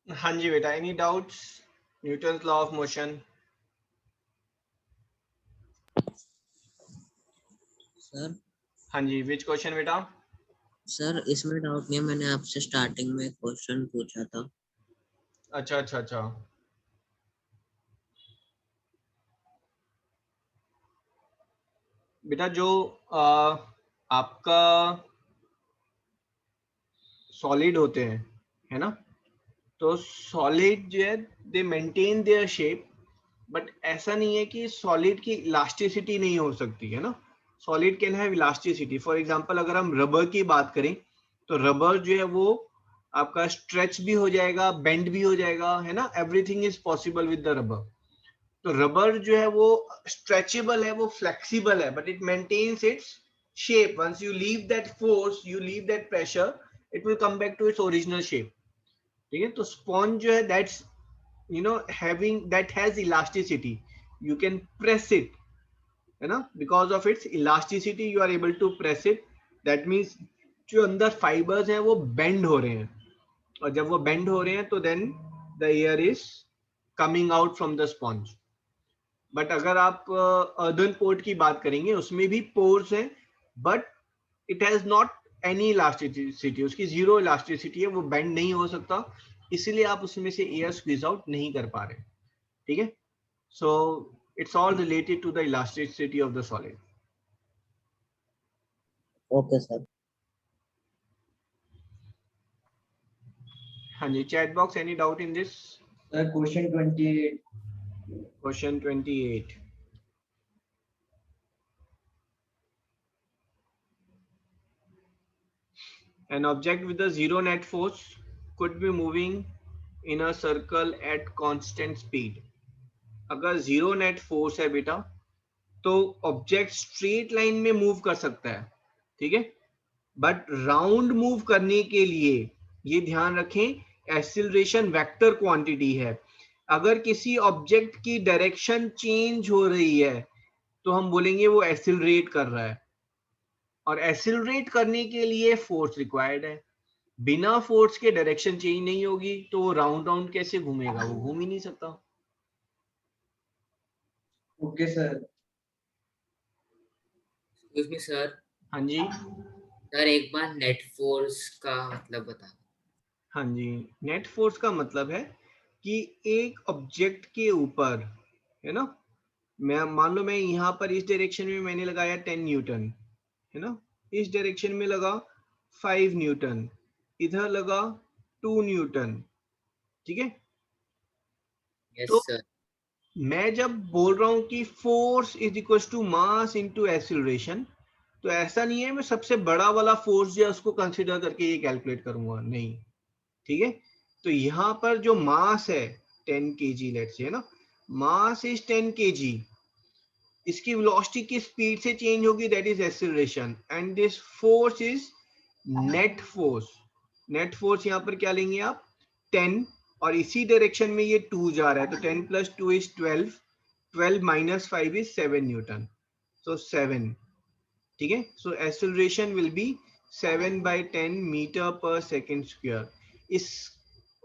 हाँ जी बेटा, any doubts? Newton's law of motion. Sir हाँ जी, विच क्वेश्चन बेटा? सर इसमें डाउट नहीं है, मैंने आपसे स्टार्टिंग में क्वेश्चन पूछा था। अच्छा अच्छा अच्छा। बेटा जो आपका सॉलिड होते हैं, है ना, तो सॉलिड जो है दे मेंटेन देयर शेप, बट ऐसा नहीं है कि सॉलिड की इलास्टिसिटी नहीं हो सकती, है ना। Solid can have elasticity. For example अगर हम रबर की बात करें तो रबर जो है वो आपका स्ट्रेच भी हो जाएगा, बेंड भी हो जाएगा, है ना। Everything is possible with the rubber. तो रबर जो है वो स्ट्रेचेबल है, वो फ्लेक्सिबल है, but it maintains its shape. Once you leave that force, you leave that pressure, it will come back to its original shape. ठीक है, तो स्पॉन्ज जो है that's having that has elasticity, you can press it, है ना, because of its elasticity you are able to press it. that means जो अंदर fibres हैं वो बेंड हो रहे हैं, और जब वो बेंड हो रहे हैं तो then the air is coming out from the sponge. But अगर आप अर्दन पोर्ट की बात करेंगे उसमें भी पोर्स हैं, but it has not any elasticity, उसकी जीरो इलास्टिसिटी है, वो बेंड नहीं हो सकता, इसलिए आप उसमें से एयर स्क्वीज आउट नहीं कर पा रहे। ठीक है, so it's all related to the elasticity of the solid. Okay sir. हाँ जी, chat box, any doubt in this? Sir, question 28. Question 28. An object with a zero net force could be moving in a circle at constant speed. अगर zero net force है बेटा तो object straight line में move कर सकता है, ठीक है, बट राउंड मूव करने के लिए ये ध्यान रखें एक्सीलरेशन वेक्टर क्वांटिटी है। अगर किसी ऑब्जेक्ट की डायरेक्शन चेंज हो रही है तो हम बोलेंगे वो एक्सीलरेट कर रहा है, और एक्सीलरेट करने के लिए फोर्स रिक्वायर्ड है। बिना फोर्स के डायरेक्शन चेंज नहीं होगी तो वो राउंड राउंड कैसे घूमेगा, वो घूम ही नहीं सकता। Okay, sir. Excuse me sir. हाँ जी। सर एक बार नेट फोर्स का मतलब बता। हाँ जी, नेट फोर्स का मतलब है कि एक ऑब्जेक्ट के ऊपर, है ना, मैं मान लो मैं यहाँ पर इस डायरेक्शन में मैंने लगाया 10 न्यूटन, है ना, इस डायरेक्शन में लगा 5 न्यूटन, इधर लगा 2 न्यूटन। ठीक है, यस तो सर। मैं जब बोल रहा हूं कि force is equal to mass into acceleration, तो ऐसा नहीं है मैं सबसे बड़ा वाला फोर्स जो है उसको कंसीडर करके ये कैलकुलेट करूंगा, नहीं। ठीक है, तो यहाँ पर जो मास है 10 kg, लेट्स से, है ना, मास इज 10 kg, इसकी वेलोसिटी की स्पीड से चेंज होगी, that is acceleration, and this force is net force. Net force यहाँ पर क्या लेंगे आप, 10, और इसी डायरेक्शन में ये 2 जा रहा है, तो 10 + 2 इज 12, 12 - 5 इज 7 न्यूटन, so 7। ठीक है, सो acceleration will be 7/10 metre per second square. इस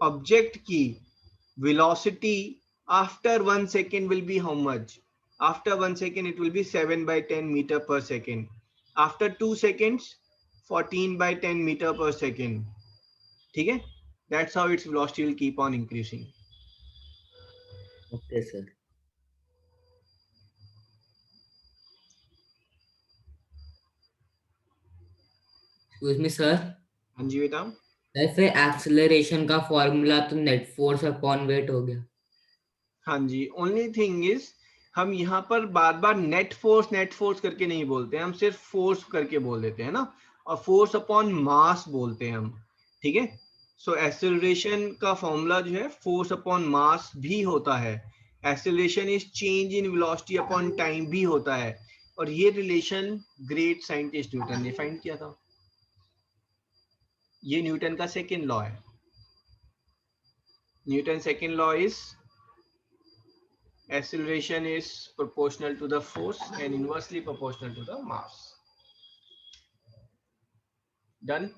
ऑब्जेक्ट की velocity after 1 second will be how much? After 1 second it will be 7/10 meter per second. After 2 seconds 14/10 meter per second. ठीक है, that's how its velocity will keep on increasing. Okay sir. Excuse me sir. हाँ जी बेटा। फिर acceleration का formula तो net force upon weight हो गया। हाँ जी, ओनली थिंग इज हम यहाँ पर बार बार नेट फोर्स करके नहीं बोलते हैं, हम सिर्फ फोर्स करके बोल देते हैं ना, और फोर्स अपॉन मास बोलते हैं हम। ठीक है, सो एक्सेलरेशन का फॉर्मूला जो है फोर्स अपॉन मास भी होता है, acceleration is change in velocity upon time भी होता है, और ये रिलेशन ग्रेट साइंटिस्ट न्यूटन ने फाइंड किया था। ये न्यूटन का सेकेंड लॉ है। Newton second law is acceleration is proportional to the force and inversely proportional to the mass. Done.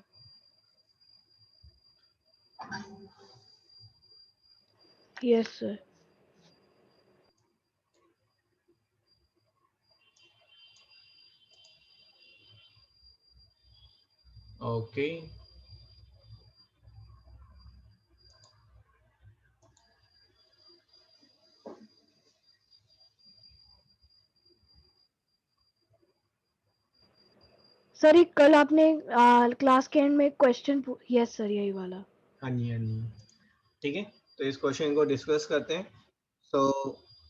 Yes, sir. Okay, sir ये कल आपने क्लास के एंड में एक क्वेश्चन यस सर यही वाला। हाँ जी हाँ जी, ठीक है। तो इस क्वेश्चन को डिस्कस करते हैं। So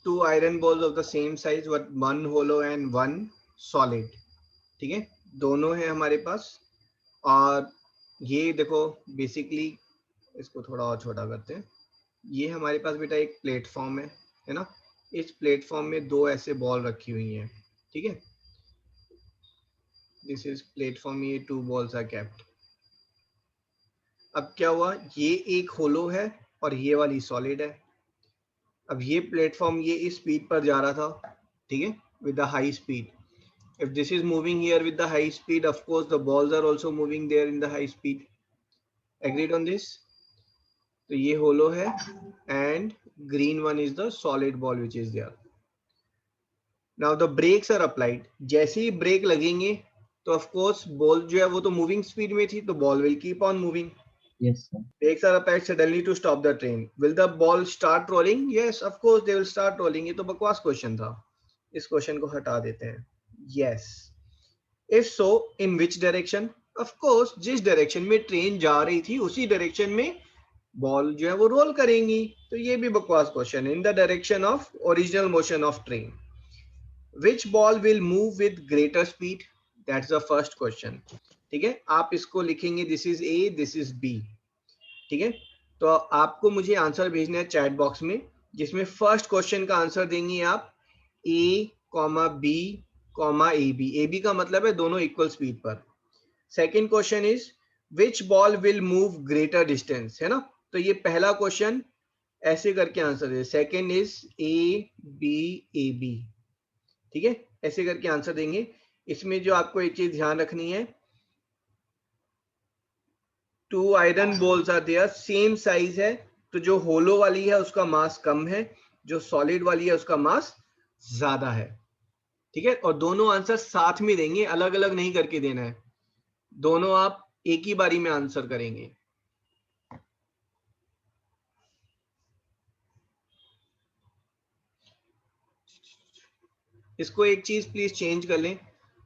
2 iron balls of the same size but 1 hollow and 1 solid, ठीक है, दोनों है हमारे पास। और ये देखो बेसिकली, इसको थोड़ा और छोटा करते हैं। ये हमारे पास बेटा एक प्लेटफॉर्म है ना। इस प्लेटफॉर्म में 2 ऐसे बॉल रखी हुई हैं, ठीक है। दिस इज प्लेटफॉर्म, ये 2 बॉल्स आर केप्ट। अब क्या हुआ, ये एक होलो है और ये वाली सॉलिड है। अब ये प्लेटफॉर्म ये इस स्पीड पर जा रहा था, ठीक है, with the high speed. If this is moving here with the high speed, of course the balls are also moving there in the high speed. Agreed on this? तो ये होलो है and green one is the solid ball which is there. Now the brakes are applied. जैसे ही break लगेंगे तो of course ball जो है वो तो मूविंग स्पीड में थी, तो ball will keep on moving. Yes, sir. Brakes are applied suddenly to stop the train. Will the ball start rolling? Yes, of course they will start rolling. ये तो बकवास क्वेश्चन था, इस क्वेश्चन को हटा देते हैं. Yes. If so, in which direction? Of course, जिस डायरेक्शन में ट्रेन जा रही थी उसी डायरेक्शन में बॉल जो है वो रोल करेंगी. तो ये भी बकवास क्वेश्चन है. In the direction of original motion of train. Which ball will move with greater speed? That's the first question. ठीक है, आप इसको लिखेंगे this is A, this is B, ठीक है. तो आपको मुझे आंसर भेजना है चैट बॉक्स में, जिसमें फर्स्ट क्वेश्चन का आंसर देंगे आप A comma B comma A B. A B का मतलब है दोनों इक्वल स्पीड पर. Second question is which ball will move greater distance, है ना. तो ये पहला क्वेश्चन ऐसे करके आंसर है. Second is A B A B, ठीक है, ऐसे करके आंसर देंगे. इसमें जो आपको एक चीज ध्यान रखनी है, 2 iron balls are there, same size है. तो जो होलो वाली है उसका मास कम है, जो सॉलिड वाली है उसका मास ज्यादा है, ठीक है. और दोनों आंसर साथ में देंगे, अलग अलग नहीं करके देना है. दोनों आप एक ही बारी में आंसर करेंगे. इसको एक चीज प्लीज चेंज कर लें,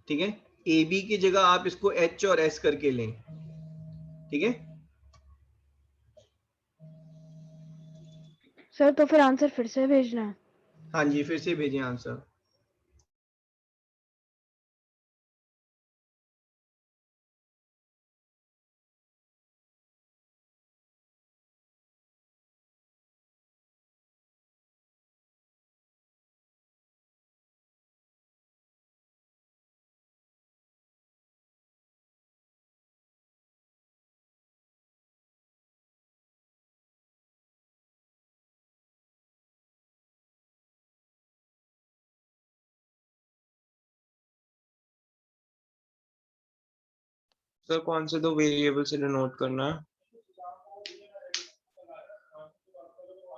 ठीक है. ए बी की जगह आप इसको एच और एस करके लें, ठीक है. सर तो फिर आंसर फिर से भेजना है. हाँ जी, फिर से भेजें आंसर. सर कौन से दो वेरिएबल से डिनोट करना है?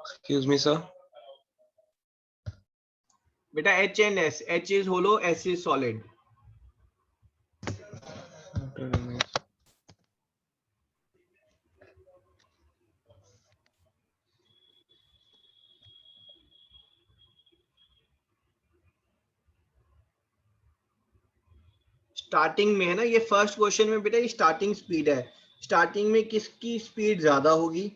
Excuse me sir. बेटा H and S. H is hollow, S is solid. Starting में है ना, ये फर्स्ट क्वेश्चन में बेटा ये स्टार्टिंग स्पीड है. स्टार्टिंग में किसकी स्पीड ज्यादा होगी,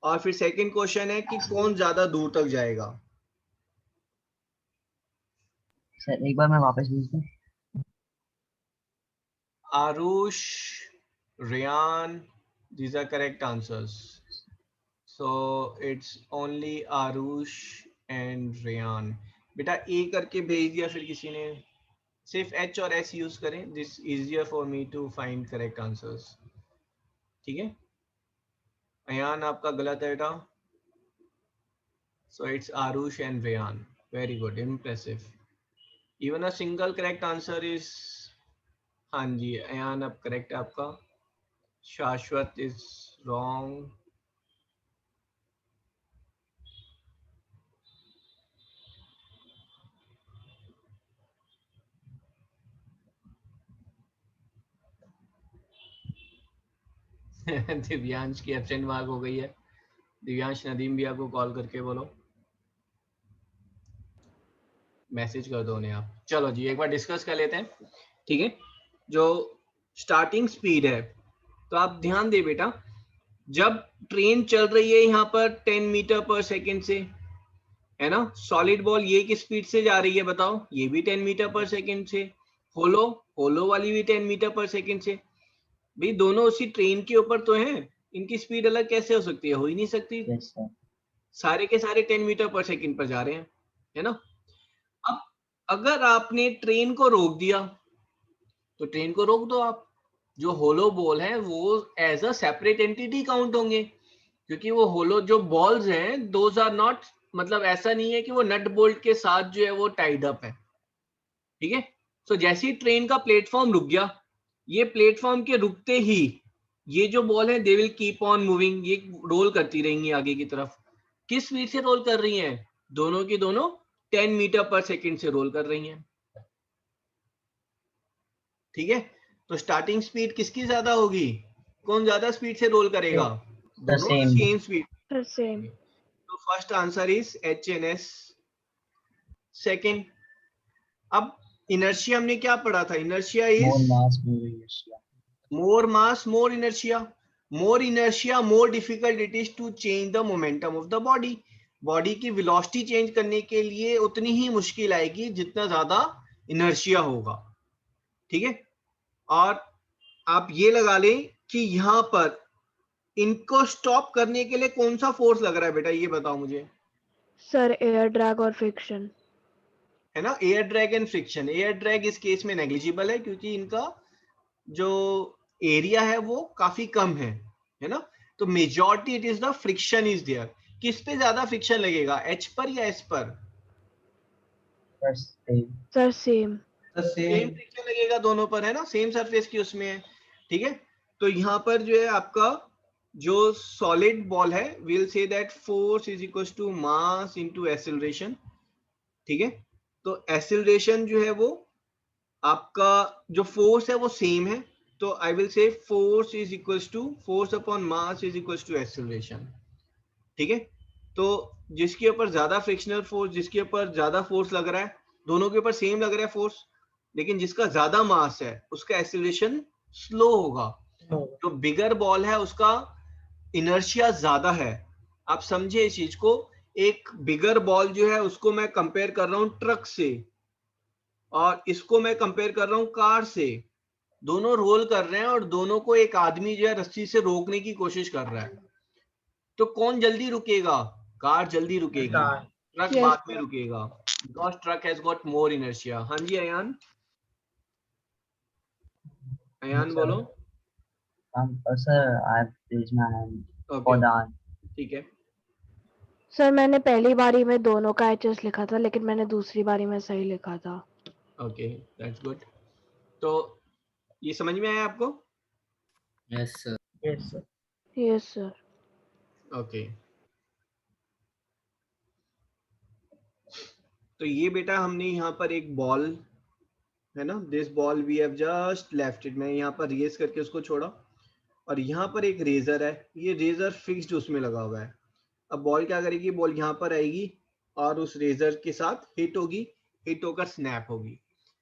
और फिर सेकंड क्वेश्चन है कि कौन ज्यादा दूर तक जाएगा. सर एक बार मैं वापस भेज दूं. Aarush, Ryan, these are correct answers. So it's only Arush and Ryan. बेटा ए करके भेज दिया फिर किसी ने. सिर्फ एच और एस यूज करें, this easier for me to find correct answers, ठीक है. अयान आपका गलत है बेटा. So it's Arush and Ryan. Very good, impressive. Even a single correct answer is, हाँ जी अयान अब करेक्ट है आपका. शाश्वत इज रॉन्ग. दिव्यांश की एब्सेंट मार्क हो गई है। दिव्यांश, नदीम भी आपको कॉल करके बोलो, मैसेज कर दो उन्हें आप। चलो जी, एक बार डिस्कस कर लेते हैं, ठीक है। जो स्टार्टिंग स्पीड है, तो आप ध्यान दे बेटा, जब ट्रेन चल रही है यहाँ पर 10 मीटर पर सेकेंड से, है ना, सॉलिड बॉल ये किस स्पीड से जा रही है बताओ, ये भी 10 मीटर पर सेकेंड से, होलो होलो वाली भी 10 मीटर पर सेकेंड से। भाई दोनों उसी ट्रेन के ऊपर तो हैं, इनकी स्पीड अलग कैसे हो सकती है, हो ही नहीं सकती। Yes sir. सारे के सारे 10 मीटर पर सेकेंड पर जा रहे हैं, है ना। अब अगर आपने ट्रेन को रोक दिया, तो ट्रेन को रोक दो आप, जो होलो बॉल है वो as a separate entity count होंगे, क्योंकि वो होलो जो बॉल्स हैं दोज आर नॉट, मतलब ऐसा नहीं है कि वो नट बोल्ट के साथ जो है वो टाइड अप है, ठीक है। सो जैसे ही ट्रेन का प्लेटफॉर्म रुक गया, ये प्लेटफॉर्म के रुकते ही ये जो बॉल है they will keep on moving, ये रोल करती रहेंगी आगे की तरफ। किस स्पीड से रोल कर रही हैं, दोनों की दोनों 10 मीटर पर सेकेंड से रोल कर रही हैं, ठीक है। तो स्टार्टिंग स्पीड किसकी ज्यादा होगी, कौन ज्यादा स्पीड से रोल करेगा, द दोनों same. Same speed. Sir same. तो first answer is HNS। Second, अब इनर्शिया हमने क्या पढ़ा था, inertia more is mass more inertia. more mass more inertia, more inertia more difficult it is to change the momentum of the body। Body की velocity change करने के लिए उतनी ही मुश्किल आएगी जितना ज्यादा इनर्शिया होगा, ठीक है। और आप ये लगा लें कि यहाँ पर इनको स्टॉप करने के लिए कौन सा फोर्स लग रहा है बेटा, ये बताओ मुझे। सर एयर ड्रैग और फ्रिक्शन। है ना, air drag and friction. Air drag इस केस में नेग्लिजिबल है क्योंकि इनका जो एरिया है वो काफी कम है ना। तो majority it is the friction is there. किस पे ज्यादा फ्रिक्शन लगेगा, एच पर या एस पर? Sir same. सेम फ्रिक्शन लगेगा दोनों पर, है ना, सेम सरफेस की उसमें है, ठीक है। तो यहाँ पर जो है आपका जो सॉलिड बॉल है, will say that force is equal to mass into acceleration, ठीक है। तो एक्सेलरेशन जो है वो आपका जो फोर्स है वो सेम है, तो I will say force is equals to force upon mass is equals to acceleration, ठीक है। तो जिसके ऊपर ज्यादा फ्रिक्शनल फोर्स, जिसके ऊपर ज्यादा फोर्स लग रहा है, दोनों के ऊपर सेम लग रहा है फोर्स, लेकिन जिसका ज्यादा मास है उसका एक्सेलरेशन स्लो होगा। जो बिगर बॉल है उसका इनर्शिया ज्यादा है। आप समझे इस चीज को, एक बिगर बॉल जो है उसको मैं कंपेयर कर रहा हूं ट्रक से, और इसको मैं कंपेयर कर रहा हूं कार से। दोनों रोल कर रहे हैं और दोनों को एक आदमी जो है रस्सी से रोकने की कोशिश कर रहा है, तो कौन जल्दी रुकेगा, कार जल्दी रुकेगी, ट्रक Yes, बाद में रुकेगा, because truck has got more inertia. हाँ जी अयान, अयान बोलो। Sir, I have raised my hand for okay, the answer. ठीक है। सर मैंने पहली बारी में दोनों का एचएस लिखा था, लेकिन मैंने दूसरी बारी में सही लिखा था। Okay, that's good. तो ये समझ में आया आपको? Yes sir. Yes, sir. Yes sir. Okay, तो ये बेटा हमने यहाँ पर एक बॉल है ना, this ball we have just left it, मैं यहाँ पर रेस करके उसको छोड़ा, और यहाँ पर एक रेजर है, ये रेजर फिक्स्ड उसमें लगा हुआ है। अब बॉल क्या करेगी, बॉल यहाँ पर आएगी और उस रेजर के साथ हिट होगी, हिट होकर स्नैप होगी।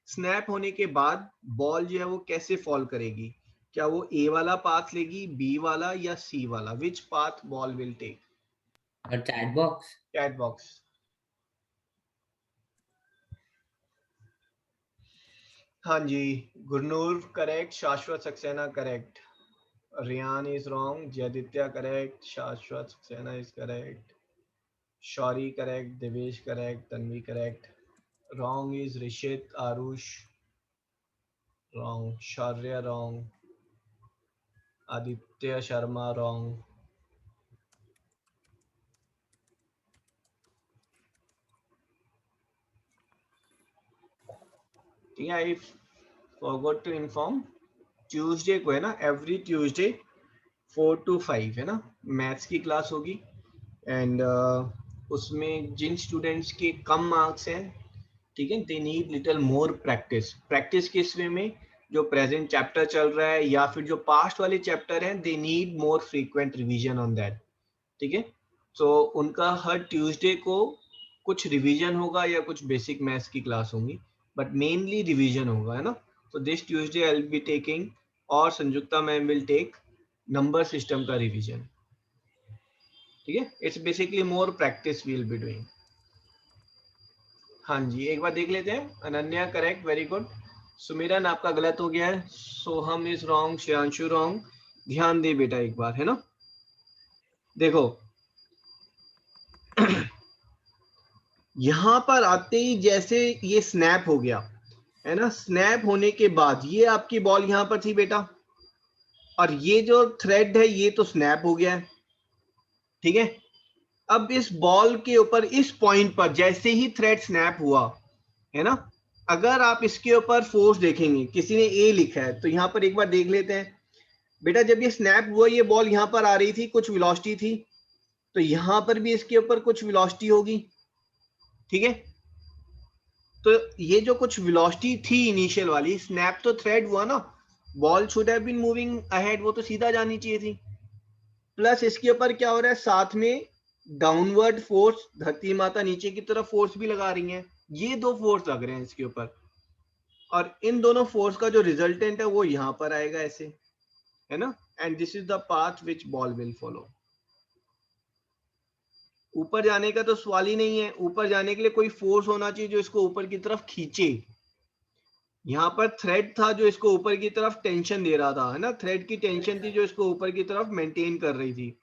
स्नैप होने के बाद बॉल जो है वो कैसे फॉल करेगी, क्या वो ए वाला पाथ लेगी, बी वाला या सी वाला, which path ball will take? Chat box. Chat box. हाँ जी, Gurnoor correct, Shashwat Saxena correct, Riyan is wrong, Jaditya correct, Shashwat Saxena is correct, Shauri correct, Devesh correct, Tanvi correct. Wrong is Rishit, Arush wrong, Shaurya wrong, Aditya Sharma wrong. Yeah, I forgot to inform, Tuesday को है ना, every Tuesday 4 to 5 है ना, maths की class होगी। And उसमें जिन students के कम marks हैं, ठीक है, they need little more practice. Practice किस वे में, जो प्रेजेंट चैप्टर चल रहा है या फिर जो पास्ट वाले चैप्टर हैं, they need more frequent revision on that, ठीक है। तो उनका हर ट्यूसडे को कुछ रिवीजन होगा या कुछ बेसिक मैथ्स की क्लास होंगी, बट मेनली रिवीजन होगा, है ना। तो this Tuesday I will be taking, और Sanyukta ma'am will take number system का रिवीजन, ठीक है। It's basically more practice we will be doing. हाँ जी, एक बार देख लेते हैं। Ananya correct, very good. Sumiran आपका गलत हो गया है, Soham is wrong, Shreyanshu wrong. ध्यान दे बेटा एक बार, है ना। देखो यहां पर आते ही जैसे ये स्नैप हो गया, है ना, स्नैप होने के बाद ये आपकी बॉल यहां पर थी बेटा, और ये जो थ्रेड है ये तो स्नैप हो गया है, ठीक है। अब इस बॉल के ऊपर इस पॉइंट पर जैसे ही थ्रेड स्नैप हुआ, है ना, अगर आप इसके ऊपर फोर्स देखेंगे, किसी ने ए लिखा है तो यहां पर एक बार देख लेते हैं बेटा। जब ये स्नैप हुआ, ये बॉल यहां पर आ रही थी, कुछ वेलोसिटी थी, तो यहां पर भी इसके ऊपर कुछ वेलोसिटी होगी, ठीक है। तो ये जो कुछ वेलोसिटी थी इनिशियल वाली, स्नैप तो थ्रेड हुआ ना, ball should have been moving ahead, वो तो सीधा जानी चाहिए थी। प्लस इसके ऊपर क्या हो रहा है, साथ में डाउनवर्ड फोर्स, धरती माता नीचे की तरफ फोर्स भी लगा रही है, ये दो फोर्स लग रहे हैं इसके ऊपर, और इन दोनों फोर्स का जो रिजल्टेंट है वो यहां पर आएगा ऐसे, है ना। And this is the path which ball will follow. ऊपर जाने का तो सवाल ही नहीं है, ऊपर जाने के लिए कोई फोर्स होना चाहिए जो इसको ऊपर की तरफ खींचे। यहाँ पर थ्रेड था जो इसको ऊपर की तरफ टेंशन दे रहा था, है ना, थ्रेड की टेंशन थी जो इसको ऊपर की तरफ मेंटेन कर रही थी,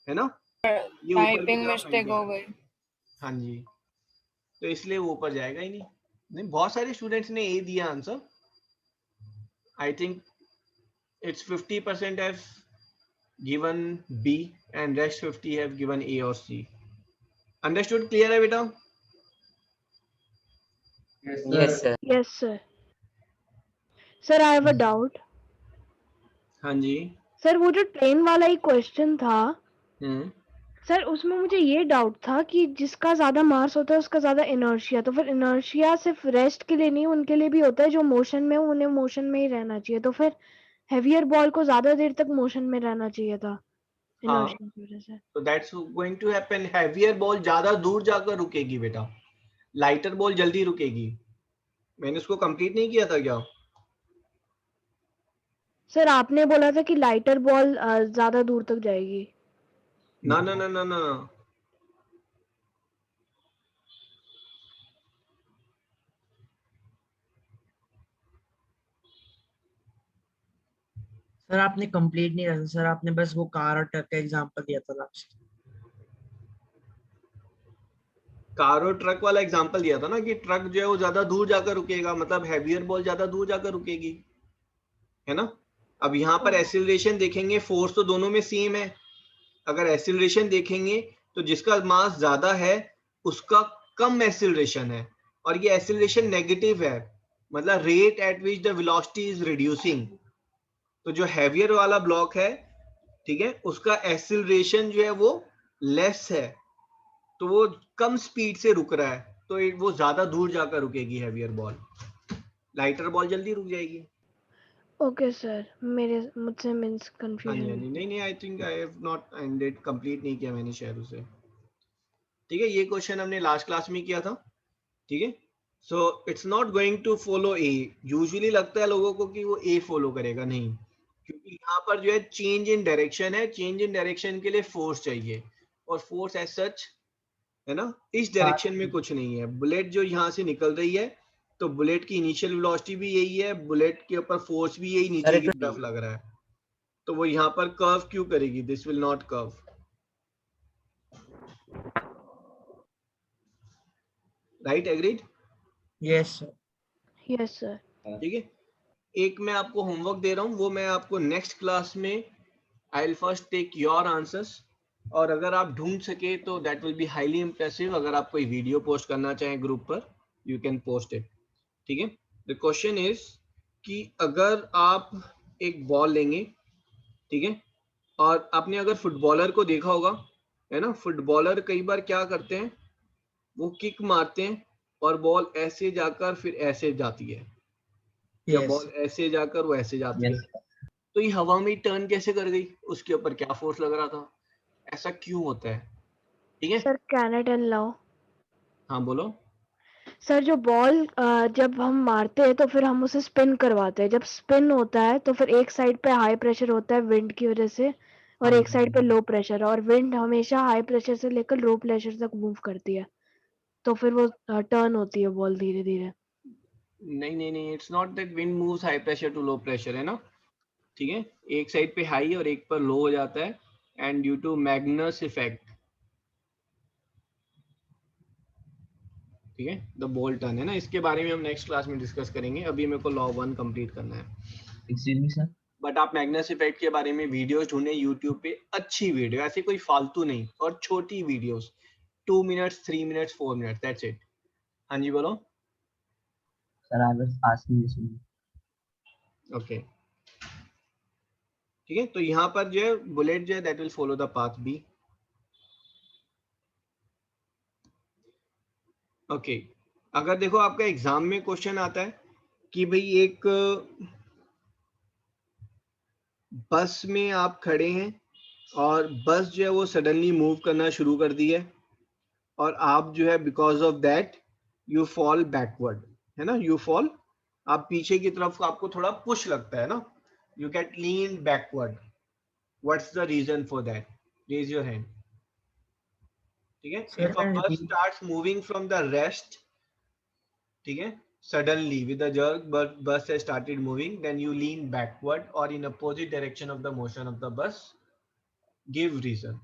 है ना। ये ऊपर की टाइपिंग तरफ मिस्टेक हो गई। हाँ जी, तो इसलिए वो ऊपर जाएगा ही नहीं। नहीं, बहुत सारे स्टूडेंट्स ने ए दिया answer. I think it's 50% have given B and rest 50 have given A और सी। अंडरस्टूड, क्लियर है बेटा? Yes sir. Yes, sir. Sir, I have a doubt. हाँ जी। सर वो जो ट्रेन वाला ही क्वेश्चन था, हम्म, सर उसमें मुझे ये डाउट था कि जिसका ज्यादा मास होता है उसका ज्यादा इनर्शिया, तो फिर इनर्शिया सिर्फ रेस्ट के लिए नहीं, उनके लिए भी होता है जो मोशन में हो, उन्हें मोशन में ही रहना चाहिए, तो फिर हेवियर बॉल को ज्यादा देर तक मोशन में रहना चाहिए था हाँ, इनर्शिया की वजह से। तो that's going to happen. Heavier ball ज्यादा दूर जाकर रुकेगी बेटा, लाइटर बॉल जल्दी रुकेगी। मैंने उसको कंप्लीट नहीं किया था क्या? सर आपने बोला था कि लाइटर बॉल ज्यादा दूर तक जाएगी। ना ना ना ना ना, सर आपने कंप्लीट नहीं किया सर, आपने बस वो कार और ट्रक का एग्जांपल दिया था लास्ट। कार और ट्रक वाला एग्जांपल दिया था ना कि ट्रक जो है वो ज्यादा दूर जाकर रुकेगा, मतलब हैवियर बॉल ज्यादा दूर जाकर रुकेगी, है ना। अब यहाँ पर एक्सीलरेशन देखेंगे, फोर्स तो दोनों में सेम है। अगर एक्सीलरेशन देखेंगे तो जिसका मास ज्यादा है उसका कम एक्सीलरेशन है, और ये एक्सीलरेशन नेगेटिव है, मतलब rate at which the velocity is reducing. तो जो हैवियर वाला ब्लॉक है, ठीक है, उसका एक्सीलरेशन जो है वो लेस है, तो वो कम स्पीड से रुक रहा है, तो वो ज्यादा दूर जाकर रुकेगी हैवियर बॉल। लाइटर बॉल जल्दी रुक जाएगी। ओके सर, मुझसे मींस हाँ जी, हाँ कंफ्यूजन। जी, नहीं नहीं, I think I have not ended, complete नहीं किया मैंने शायद उसे, ठीक है। ये क्वेश्चन हमने लास्ट क्लास में किया था, ठीक है। So it's not going to follow A. Usually लगता है लोगों को कि वो ए फॉलो करेगा, नहीं, क्योंकि यहाँ पर जो है चेंज इन डायरेक्शन है, चेंज इन डायरेक्शन के लिए फोर्स चाहिए, और फोर्स एज सच, है ना, इस डायरेक्शन में कुछ नहीं है। बुलेट जो यहाँ से निकल रही है, तो बुलेट की इनिशियल वेलोसिटी भी यही है, बुलेट के ऊपर फोर्स भी यही नीचे की तरफ लग रहा है, तो वो यहाँ पर कर्व क्यों करेगी? This will not curve, right, agreed? Yes sir. Yes sir. ठीक है। एक मैं आपको होमवर्क दे रहा हूँ, वो मैं आपको नेक्स्ट क्लास में I will first take your answers, और अगर आप ढूंढ सके तो that will be highly impressive. अगर आप कोई वीडियो पोस्ट करना चाहें ग्रुप पर, यू कैन पोस्ट इट, ठीक है। द क्वेश्चन इज कि अगर आप एक बॉल लेंगे, ठीक है, और आपने अगर फुटबॉलर को देखा होगा, है ना, फुटबॉलर कई बार क्या करते हैं, वो किक मारते हैं और बॉल ऐसे जाकर फिर ऐसे जाती है, या Yes. बॉल ऐसे जाकर वो ऐसे जाती Yes. है, तो ये हवा में टर्न कैसे कर गई? उसके ऊपर क्या फोर्स लग रहा था? ऐसा क्यों होता है? ठीक है, सर कैनेटन लॉ। हाँ बोलो। सर जो बॉल जब हम मारते हैं तो फिर हम उसे स्पिन करवाते हैं, जब स्पिन होता है तो फिर एक साइड पे हाई प्रेशर होता है विंड की वजह से और एक साइड पे लो प्रेशर, और विंड हमेशा हाई प्रेशर से लेकर लो प्रेशर तक मूव करती है, तो फिर वो टर्न होती है बॉल धीरे धीरे। नहीं नहीं नहीं, it's not that wind moves high pressure to low pressure, है ना? ठीक है, एक साइड पे हाई और एक पर लो हो जाता है, and due to Magnus effect, ठीक है, द बॉल टर्न, है ना? इसके बारे में हम नेक्स्ट क्लास में डिस्कस करेंगे, अभी मेरे को लॉ 1 कंप्लीट करना है। Excuse me, sir. बट आप मैग्नस इफेक्ट के बारे में वीडियोस ढूंढे यूट्यूब पे, अच्छी वीडियो, ऐसे कोई फालतू नहीं, और छोटी videos, 2 minutes 3 minutes 4 minutes, that's it. हाँ जी बोलो। Sir, I was asking this one. Okay, ठीक है, तो यहाँ पर जो है बुलेट जो है that will follow the path B. Okay, अगर देखो आपका एग्जाम में क्वेश्चन आता है कि भाई एक बस में आप खड़े हैं और बस जो है वो सडनली मूव करना शुरू कर दी है, और आप जो है because of that you fall backward, है ना? यू फॉल, आप पीछे की तरफ, आपको थोड़ा पुश लगता है ना, you get lean backward, what's the reason for that? Raise your hand. ठीक है, Sir, if a can you बस repeat? Starts moving from the rest, ठीक है, suddenly with a jerk but bus has started moving, then you lean backward or in opposite direction of the motion of the bus, give reason।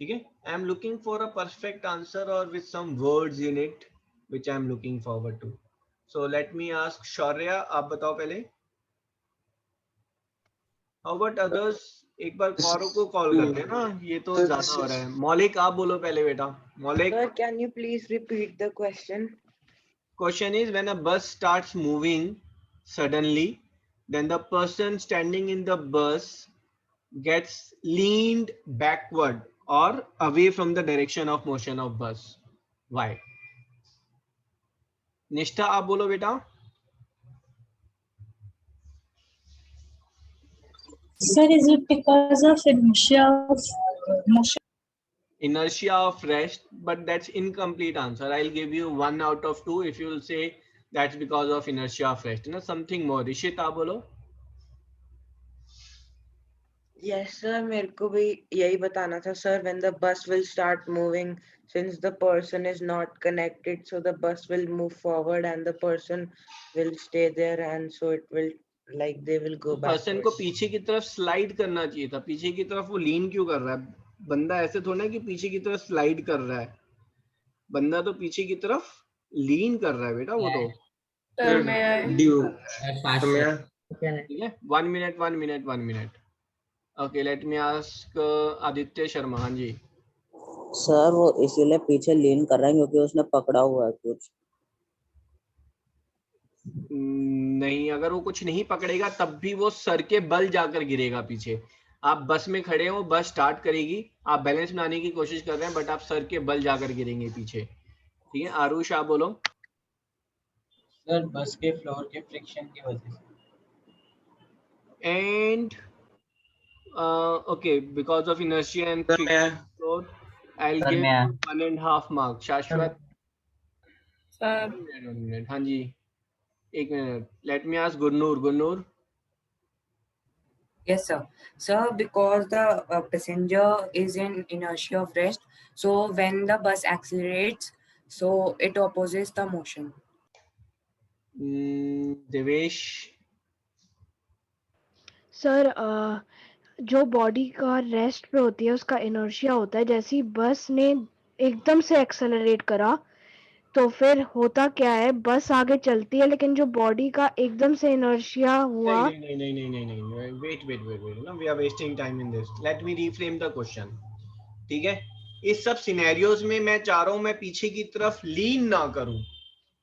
ठीक है, I am looking for a perfect answer or with some words in it which I am looking forward to, so let me ask Shaurya, आप बताओ पहले। how about others? एक बार कौरव को call करते हैं ना, ये तो ज्यादा हो रहा है। मौलिक आप बोलो पहले बेटा। मौलिक, Sir, can you please repeat the question? question is when a bus starts moving suddenly, then the person standing in the bus gets leaned backward or away from the direction of motion of bus. Why? निष्ठा आप बोलो बेटा। Sir, is it because of inertia of motion? Inertia of rest, but that's incomplete answer. I'll give you 1 out of 2 if you will say that's because of inertia of rest, ना something more। Rishit आप बोलो। Yes, sir. मेरे को भी यही बताना था, sir. When the bus will start moving, since the person is not connected, so the bus will move forward and the person will stay there, and so it will, like, they will go person को backwards. पीछे की तरफ slide करना चाहिए था, पीछे की तरफ वो लीन क्यों कर रहा है? बंदा ऐसे थोड़ा ना कि पीछे की तरफ स्लाइड कर रहा है, बंदा तो पीछे की तरफ लीन कर रहा है बेटा, वो तो। Sir, may I? ठीक है, 1 minute 1 minute 1 minute. Okay, let me ask Aditya Sharma. हाँ जी। सर वो इसीलिए पीछे लीन कर रहा है क्योंकि उसने पकड़ा हुआ है कुछ। नहीं, अगर वो कुछ नहीं पकड़ेगा तब भी वो सर के बल जाकर गिरेगा पीछे। आप बस में खड़े हो, बस स्टार्ट करेगी, आप बैलेंस बनाने की कोशिश कर रहे हैं, बट आप सर के बल जाकर गिरेंगे पीछे। ठीक है, आरुष आप बोलो। सर बस के फ्लोर के फ्रिक्शन की वजह से। And okay, because of inertia and floor, I will give 1.5 mark. शाश्वत। Sir, 1 मिनट, हाँ जी, 1 minute. Let me ask Gurnoor. Gurnoor. Yes, sir. Sir, because the passenger is in inertia of rest, so when the bus accelerates, so it opposes the motion. Devesh. Sir जो body का rest पे होती है उसका inertia होता है, जैसे ही बस ने एकदम से एक्सेलरेट करा तो फिर होता क्या है, बस आगे चलती है लेकिन जो बॉडी का एकदम से इनर्शिया हुआ। नहीं, वेट ना, we are wasting time in this, let me reframe the question. ठीक है, इस सब सिनेरियोज में मैं चाह रहा हूं मैं पीछे की तरफ लीन ना करूं,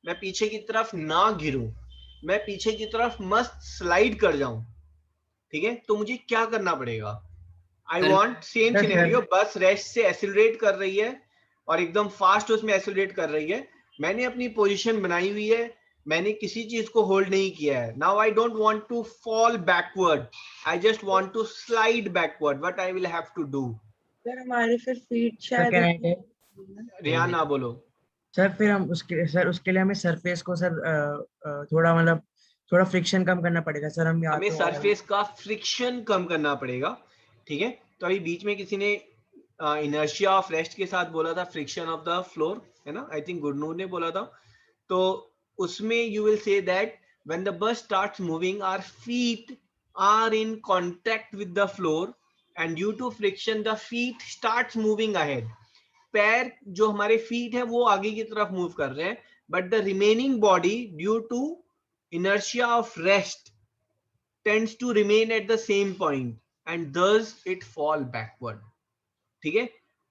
मैं पीछे की तरफ ना गिरूं, मैं पीछे की तरफ मस्त स्लाइड कर जाऊं। ठीक है, तो मुझे क्या करना पड़ेगा? आई वॉन्ट सेम सिनेरियो, बस रेस्ट से एक्सेलरेट कर रही है और एकदम फास्ट उसमें एक्सेलरेट कर रही है, मैंने अपनी पोजीशन बनाई हुई है, मैंने किसी चीज को होल्ड नहीं किया है. Now I don't want to fall backward, I just want to slide backward. What I will have to do? Sir हमारे फिर फीट सर शायद कैन आई टेक? रियान आप बोलो. सर फिर हम उसके लिए हमें सरफेस को सर थोड़ा मतलब थोड़ा फ्रिक्शन कम करना पड़ेगा सर. हम या हमें तो सरफेस का फ्रिक्शन कम करना पड़ेगा. ठीक है, तो अभी बीच में किसी ने इनर्शिया ऑफ रेस्ट के साथ बोला था फ्रिक्शन ऑफ द फ्लोर, है ना? आई थिंक गुरनूर ने बोला था. तो उसमें you will say that when the bus starts moving our feet are in contact with the floor and due to friction the feet starts moving ahead. पैर जो हमारे फीट है वो आगे की तरफ मूव कर रहे हैं, but the remaining body due to inertia of rest tends to remain at the same point and thus it fall backward. ठीक है,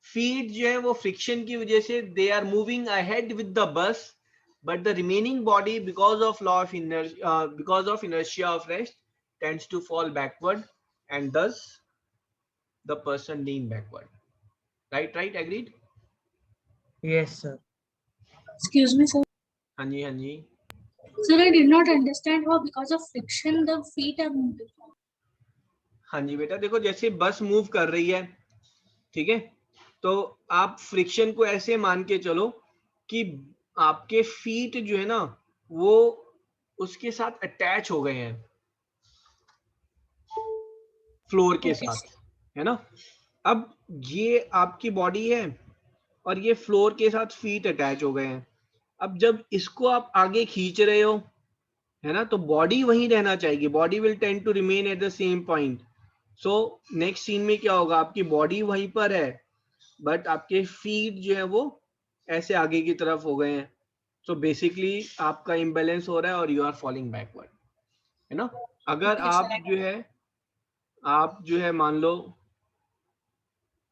feet जो है वो friction की वजह से they are moving ahead with the bus, but the remaining body because of law of inertia, because of inertia of rest tends to fall backward and thus the person lean backward. Right, agreed? Yes sir. Excuse me, sir. हाँ जी. Sir, I did not understand how because of friction the feet are moving. हाँ जी बेटा, देखो जैसे बस move कर रही है, ठीक है, तो आप फ्रिक्शन को ऐसे मान के चलो कि आपके फीट जो है ना वो उसके साथ अटैच हो गए हैं फ्लोर के साथ, है ना? अब ये आपकी बॉडी है और ये फ्लोर के साथ फीट अटैच हो गए हैं. अब जब इसको आप आगे खींच रहे हो, है ना, तो बॉडी वहीं रहना चाहिए. Body will tend to remain at the same point. So next scene में क्या होगा, आपकी बॉडी वहीं पर है बट आपके फीट जो है वो ऐसे आगे की तरफ हो गए हैं. सो बेसिकली आपका इम्बैलेंस हो रहा है और यू आर फॉलिंग बैकवर्ड, है ना? अगर आप जो है मान लो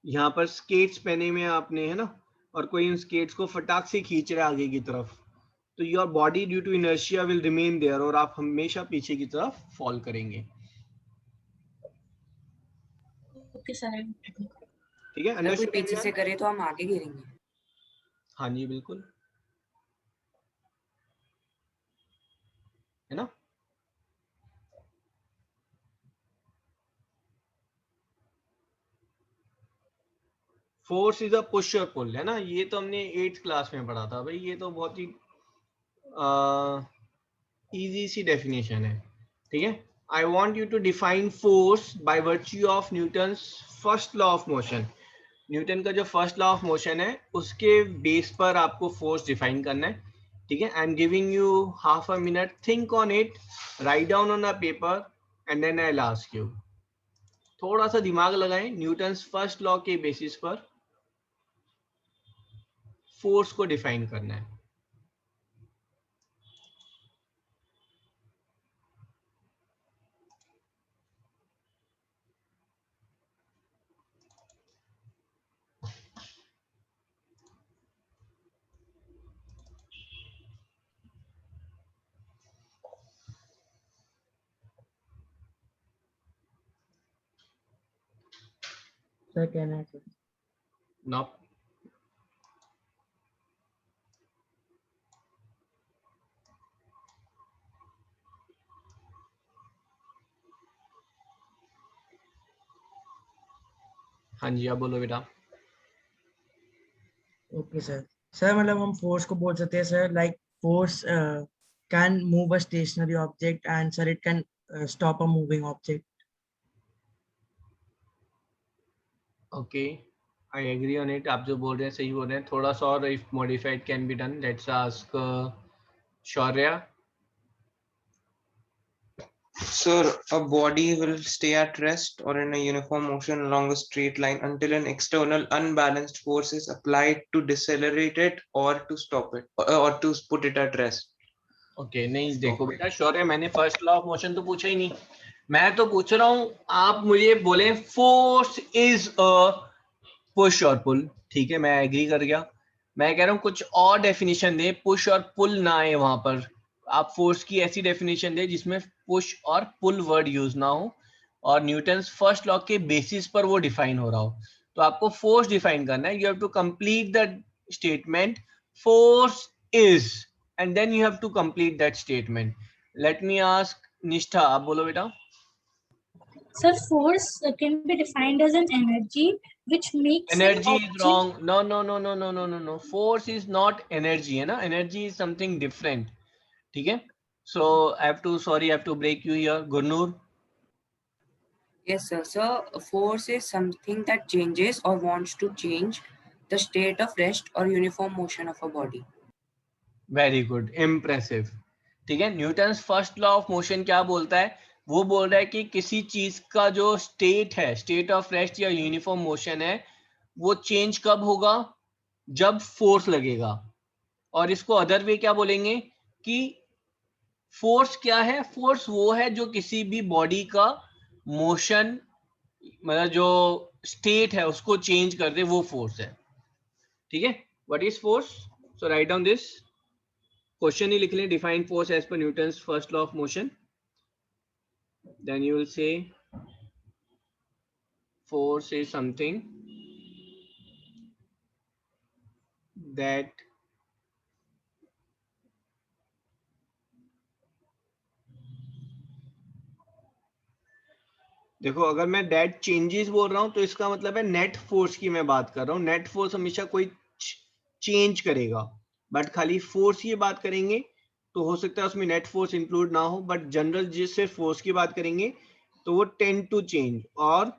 यहाँ पर स्केट्स पहने में आपने, है ना, और कोई इन स्केट्स को फटाक से खींच रहा है आगे की तरफ, तो your body due to inertia will remain there और आप हमेशा पीछे की तरफ फॉल करेंगे. Okay, sir. ठीक है, अगर कोई अंडरस्टूड? पीछे से करे तो हम आगे गिरेंगे. हाँ जी बिल्कुल, है ना? फोर्स इज अ पुश और पुल, है ना? ये तो हमने 8th क्लास में पढ़ा था भाई. ये तो बहुत ही इजी सी डेफिनेशन है. ठीक है, I want you to define force by virtue of Newton's first law of motion. Newton का जो फर्स्ट लॉ ऑफ मोशन है उसके बेस पर आपको फोर्स डिफाइन करना है. ठीक है, I am giving you half a minute, think on it, write down on a paper and then I will ask you. थोड़ा सा दिमाग लगाएं. न्यूटन्स फर्स्ट लॉ के बेसिस पर फोर्स को डिफाइन करना है. Sir can I take? No, हाँ जी आप बोलो बेटा. Okay sir. सर मतलब हम फोर्स को बोल सकते हैं sir like force can move a stationary object and sir it can stop a moving object. Okay, I agree on it. आप जो बोल रहे हैं सही बोल रहे हैं. थोड़ा सा और if modified can be done, let's ask Shaurya. Sir, a body will stay at rest or in a uniform motion along a straight line until an external unbalanced force is applied to decelerate it or to stop it or to put it at rest. Okay नहीं देखो बेटा शौर्य, मैंने first law of motion तो पूछा ही नहीं. मैं तो पूछ रहा हूँ आप मुझे बोले फोर्स इज अ पुश और पुल. ठीक है, मैं एग्री कर गया. मैं कह रहा हूँ कुछ और डेफिनेशन दे, पुश और पुल ना आए वहां पर. आप फोर्स की ऐसी डेफिनेशन दे जिसमें पुश और पुल वर्ड यूज ना हो और न्यूटन्स फर्स्ट लॉ के बेसिस पर वो डिफाइन हो रहा हो. तो आपको फोर्स डिफाइन करना है. You have to complete the statement force is and then you have to complete that statement. Let me ask Nishtha, आप बोलो बेटा. Sir, force can be defined as an energy which makes an Energy is object. wrong. No. Force is not energy, है ना? Energy is something different. ठीक है? So I have to break you here, Gurnur. Yes, sir. So force is something that changes or wants to change the state of rest or uniform motion of a body. Very good, impressive. ठीक है, Newton's first law of motion क्या बोलता है? वो बोल रहा है कि किसी चीज का जो स्टेट है, स्टेट ऑफ रेस्ट या यूनिफॉर्म मोशन है, वो चेंज कब होगा? जब फोर्स लगेगा. और इसको अदर वे क्या बोलेंगे कि फोर्स क्या है? फोर्स वो है जो किसी भी बॉडी का मोशन, मतलब जो स्टेट है उसको चेंज कर दे, वो फोर्स है. ठीक है, what is force? So write down this question ही लिख लें, define force as per Newton's first law of motion. Then you will say force is something that देखो, अगर मैं दैट चेंजेस बोल रहा हूं तो इसका मतलब है नेट फोर्स की मैं बात कर रहा हूं. नेट फोर्स हमेशा कोई चेंज करेगा, बट खाली फोर्स की बात करेंगे तो हो सकता है उसमें नेट फोर्स इंक्लूड ना हो. बट जनरल जिससे फोर्स की बात करेंगे तो वो टेंड टू चेंज और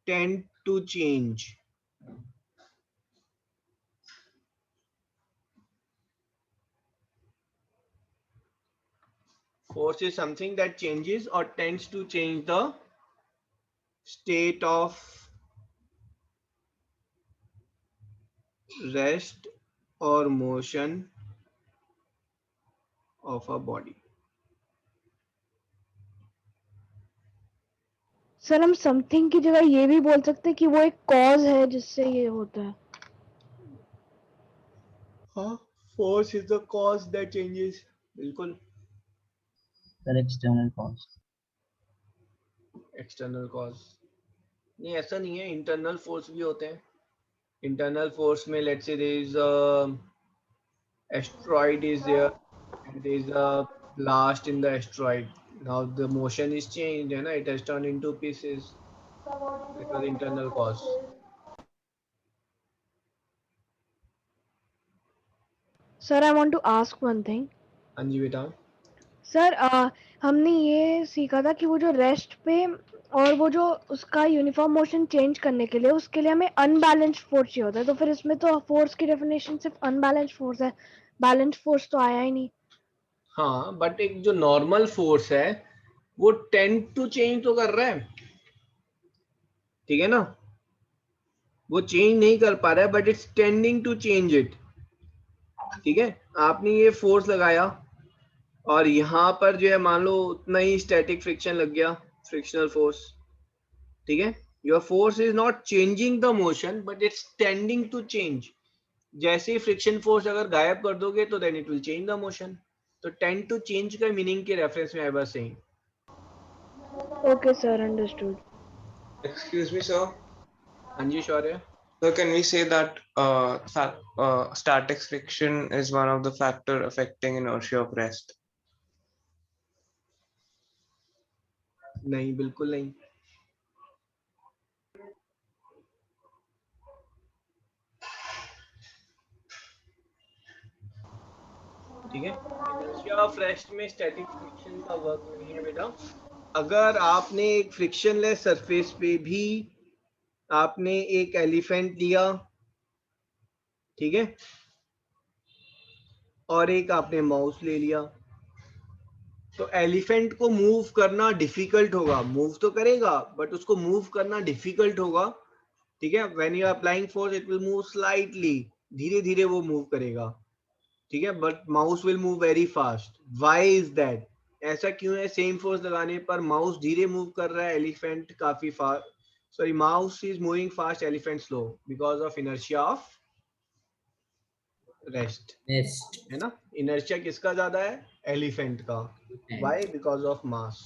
tend to change. Force is something that changes or tends to change the state of rest or motion of a body. Sir हम समथिंग की जगह ये भी बोल सकते हैं कि वो एक कॉज है जिससे ये होता है. हाँ, force is the cause that changes. बिल्कुल. Sir external cause. External cause नहीं, ऐसा नहीं है. इंटरनल फोर्स भी होते हैं. इंटरनल फोर्स में let's say there is asteroid is there and there is a blast in the asteroid. Now the motion is changed, and it has turned into pieces. It was internal cause. Sir I want to ask one thing. हाँ जी बेटा. Sir हमने ये सीखा था कि वो जो रेस्ट पे और वो जो उसका यूनिफॉर्म मोशन चेंज करने के लिए, उसके लिए हमें अनबैलेंस्ड फोर्स चाहिए होता है. तो फिर इसमें तो फोर्स की डेफिनेशन सिर्फ अनबैलेंस्ड फोर्स है, बैलेंस्ड फोर्स तो आया ही नहीं. हाँ, बट एक जो नॉर्मल फोर्स है वो टेंड टू चेंज तो कर रहा है. ठीक है ना, वो चेंज नहीं कर पा रहा है but it's tending to change it. ठीक है, आपने ये फोर्स लगाया और यहाँ पर जो है मान लो उतना ही स्टैटिक फ्रिक्शन लग गया, फ्रिक्शनल फोर्स. ठीक है, your force is not changing the motion but it's tending to change. जैसे ही फ्रिक्शन फोर्स अगर गायब कर दोगे तो then it will change the motion. तो टेंड टू चेंज का मीनिंग के रेफरेंस में I was saying. Okay sir, understood. Excuse me, sir. हाँ जी, शौर्य. So can we say that static friction is one of the factor affecting inertia of rest? नहीं, बिल्कुल नहीं. ठीक है, इनर्शिया ऑफ रेस्ट में स्टैटिक फ्रिक्शन का work नहीं है बेटा. अगर आपने एक फ्रिक्शनलेस सरफेस पे भी आपने एक एलिफेंट लिया, ठीक है, और एक आपने माउस ले लिया, तो एलिफेंट को मूव करना डिफिकल्ट होगा. मूव तो करेगा बट उसको मूव करना डिफिकल्ट होगा. ठीक है, when you are applying force it will move slightly, धीरे धीरे वो मूव करेगा. ठीक है, but mouse will move very fast. Why is that? ऐसा क्यों है? सेम फोर्स लगाने पर माउस धीरे मूव कर रहा है, एलिफेंट काफी fast. Sorry, mouse is moving fast, elephant slow, because of inertia of rest. है ना, इनर्शिया किसका ज्यादा है? एलिफेंट का. Why? Because of mass.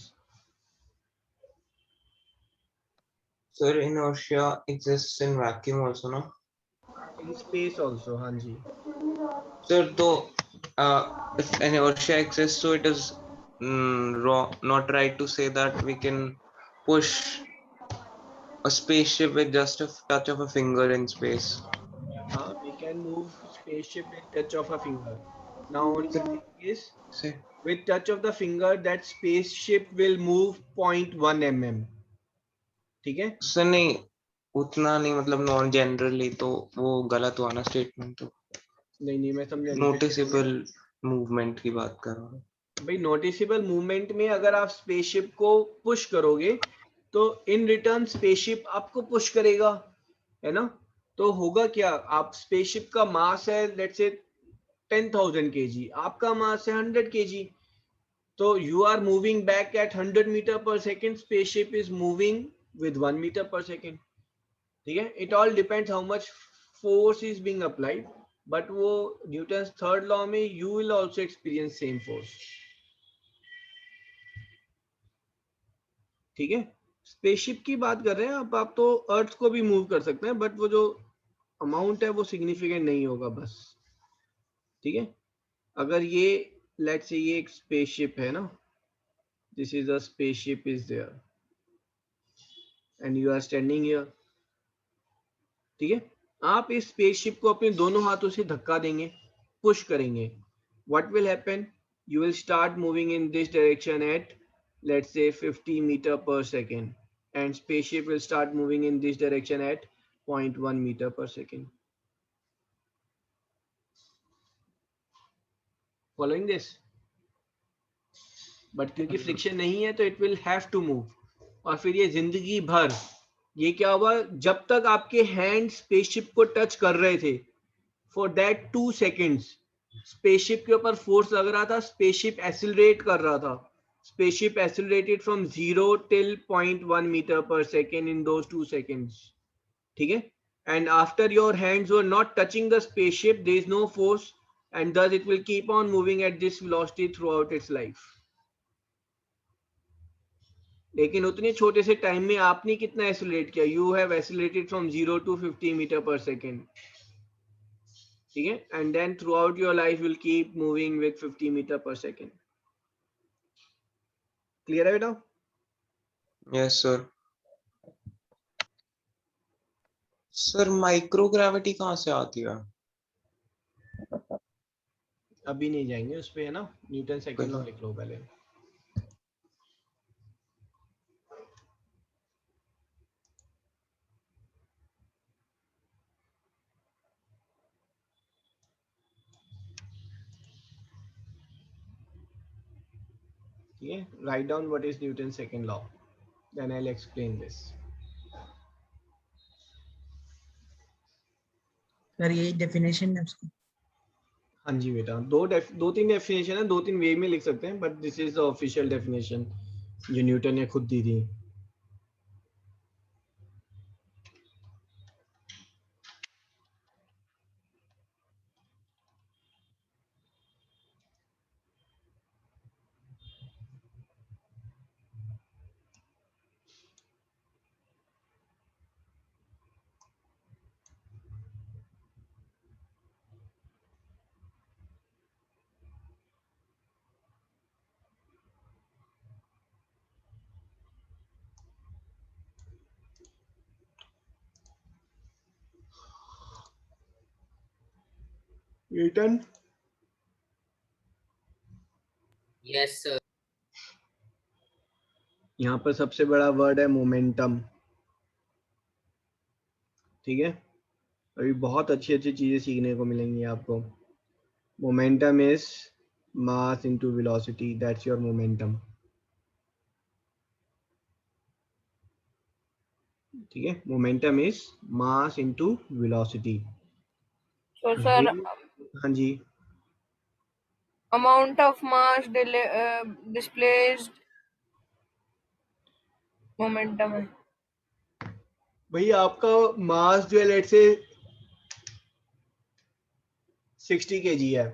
Sir, inertia exists in vacuum also, no? In space also. हाँ जी Sir, तो if inertia exists, so it is wrong, not right to say that we can push a spaceship with just a touch of a finger in space. We can move spaceship with touch of a finger. Now only thing is, Say, with touch of the finger, that spaceship will move 0.1 mm. ठीक है? उससे नहीं, उतना नहीं, मतलब non generally तो वो गलत हुआ ना स्टेटमेंट, तो नहीं मैं समझा नहीं। नोटिसेबल मूवमेंट की बात कर रहा हूँ भाई नोटिसेबल मूवमेंट में अगर आप स्पेसशिप को पुश करोगे तो इन रिटर्न स्पेसशिप आपको पुश करेगा, है ना? तो होगा क्या, आप स्पेसशिप का मास है लेट्स से 10,000 kg, आपका मास है 100 kg, तो you are moving back at 100 metre per second, spaceship is moving with 1 metre per second. ठीक है, it all depends how much force is being applied, but वो न्यूटन्स थर्ड लॉ में you will also experience same force. ठीक है, spaceship की बात कर रहे हैं आप तो अर्थ को भी मूव कर सकते हैं, बट वो जो अमाउंट है वो सिग्निफिकेंट नहीं होगा बस। ठीक है, अगर ये लेट्स से ये एक स्पेसशिप है ना, this is a spaceship is there and you are standing here. ठीक है, आप इस स्पेसशिप को अपने दोनों हाथों से धक्का देंगे, पुश करेंगे, what will happen, you will start moving in this direction at let's say 50 meter per second, and spaceship will start moving in this direction at 0.1 meter per second. Following this? But क्योंकि friction नहीं है तो it will have to move, और फिर ये जिंदगी भर ये क्या हुआ, जब तक आपके हैंड स्पेसशिप को टच कर रहे थे फॉर दैट 2 seconds स्पेसशिप के ऊपर फोर्स लग रहा था, स्पेसशिप एक्सीलरेट कर रहा था, spaceship accelerated from 0 till 0.1 meter per second in those 2 seconds. ठीक है, and after your hands were not touching the spaceship, there is no force, and thus it will keep on moving at this velocity throughout its life. लेकिन उतने छोटे से time में आपने कितना accelerate किया, you have accelerated from 0 to 50 meter per second. ठीक है, and then throughout your life will keep moving with 50 meter per second. Clear है बेटा? Yes sir. सर माइक्रोग्रेविटी कहाँ से आती है? अभी नहीं जाएंगे उस पे, है ना, न्यूटन सेकंड लॉ लिख लो पहले। ठीक है, write down what is Newton second law, then I will explain this. Sir यही डेफिनेशन है उसका? हाँ जी बेटा, दो तीन डेफिनेशन है, 2-3 वे में लिख सकते हैं, but this is the official definition जो न्यूटन ने खुद दी थी। Newton, yes sir. यहाँ पर सबसे बड़ा वर्ड है मोमेंटम। ठीक है, अभी बहुत अच्छी अच्छी चीजें सीखने को मिलेंगी आपको। Momentum is mass into velocity, that's your momentum. ठीक है, momentum is mass into velocity. So sir, हाँ जी, amount of mass displaced momentum है। भाई आपका मास जो है लेट से 60 kg है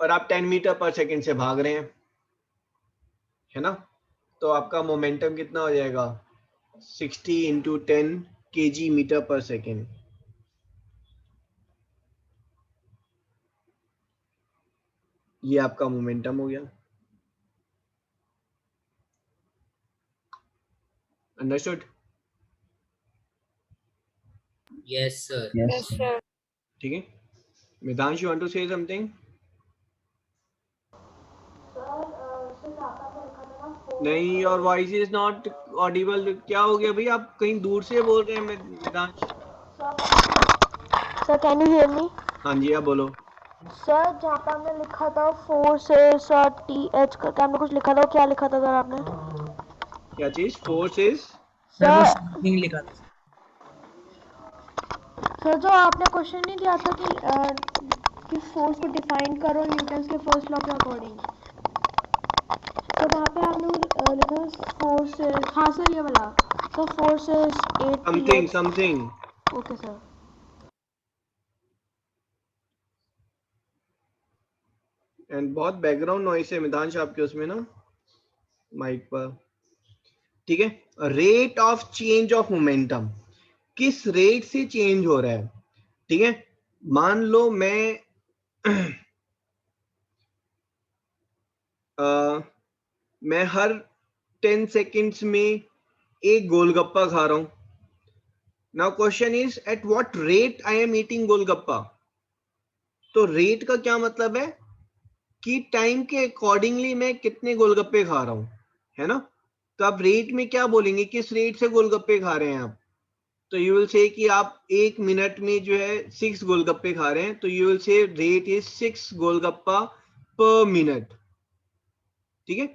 और आप 10 मीटर पर सेकंड से भाग रहे हैं, है ना, तो आपका मोमेंटम कितना हो जाएगा, 60 into 10 kg metre per second. ये आपका मोमेंटम हो गया। Understood? Yes, sir. Yes, sir. ठीक है, Mitansh, you want to say something? नहीं, your voice is not audible. क्या हो गया भाई, आप कहीं दूर से बोल रहे हैं Mitansh? Sir can you hear me? हाँ जी, आप बोलो। सर जहाँ पे हमने लिखा था फोर्सेस और TH करके हमने कुछ लिखा था, क्या लिखा था सर आपने? क्या चीज? फोर्सेस? सर वो सर something लिखा था। सर जो आपने क्वेश्चन नहीं दिया था कि फोर्स को डिफाइन करो न्यूटन के फर्स्ट लॉ के अकॉर्डिंग, तो वहाँ पे आपने लिखा फोर्सेस। हाँ सर, ये वाला। तो forces 8 something. Okay sir. And बहुत बैकग्राउंड नॉइस है मितांश आपके उसमें ना, माइक पर। ठीक है, rate of change of momentum, किस रेट से चेंज हो रहा है। ठीक है, मान लो मैं मैं हर 10 सेकेंड्स में एक गोलगप्पा खा रहा हूं। Now question is at what rate I am eating golgappa. तो रेट का क्या मतलब है कि टाइम के अकॉर्डिंगली मैं कितने गोलगप्पे खा रहा हूं, है ना। तो आप रेट में क्या बोलेंगे, किस रेट से गोलगप्पे खा रहे हैं आप। तो यू विल से कि आप 1 मिनट में जो है 6 गोलगप्पे खा रहे हैं, तो यू विल से रेट इज 6 गोलगप्पा पर मिनट। ठीक है,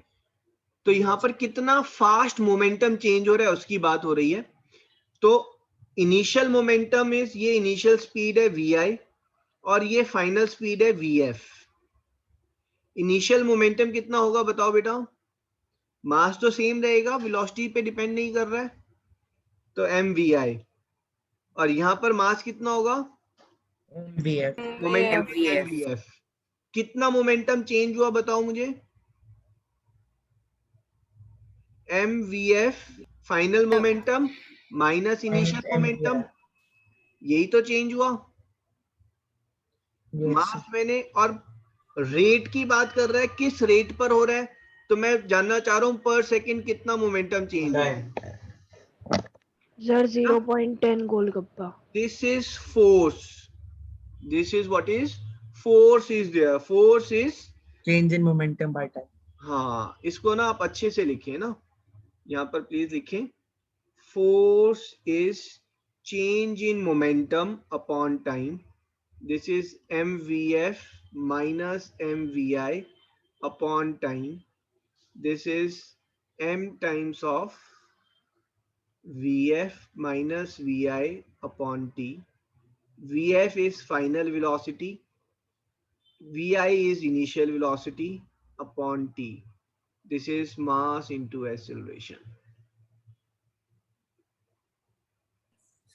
तो यहां पर कितना फास्ट मोमेंटम चेंज हो रहा है उसकी बात हो रही है। तो इनिशियल मोमेंटम इज, ये इनिशियल स्पीड है vi और ये फाइनल स्पीड है vf। इनिशियल मोमेंटम कितना होगा बताओ बेटा। मास तो सेम रहेगा, वेलोसिटी पे डिपेंड नहीं कर रहा है, तो mvi। और यहां पर मास कितना होगा, MVF। Momentum MVF। mvf। कितना मोमेंटम चेंज हुआ बताओ मुझे। mvf final momentum minus initial momentum, यही तो चेंज हुआ। Yes, मास sir. मैंने, और रेट की बात कर रहा है किस रेट पर हो रहा है, तो मैं जानना चाह रहा हूं पर सेकंड कितना मोमेंटम चेंज है। Sir 0.10 golgappa. This is force, this is what is force is there, force is. Change in momentum by time. हाँ, इसको ना आप अच्छे से लिखें ना, यहाँ पर प्लीज लिखें, force is change in momentum upon time. This is mvf minus mvi upon time. This is m times of vf minus vi upon t. Vf is final velocity, vi is initial velocity upon t. This is mass into acceleration.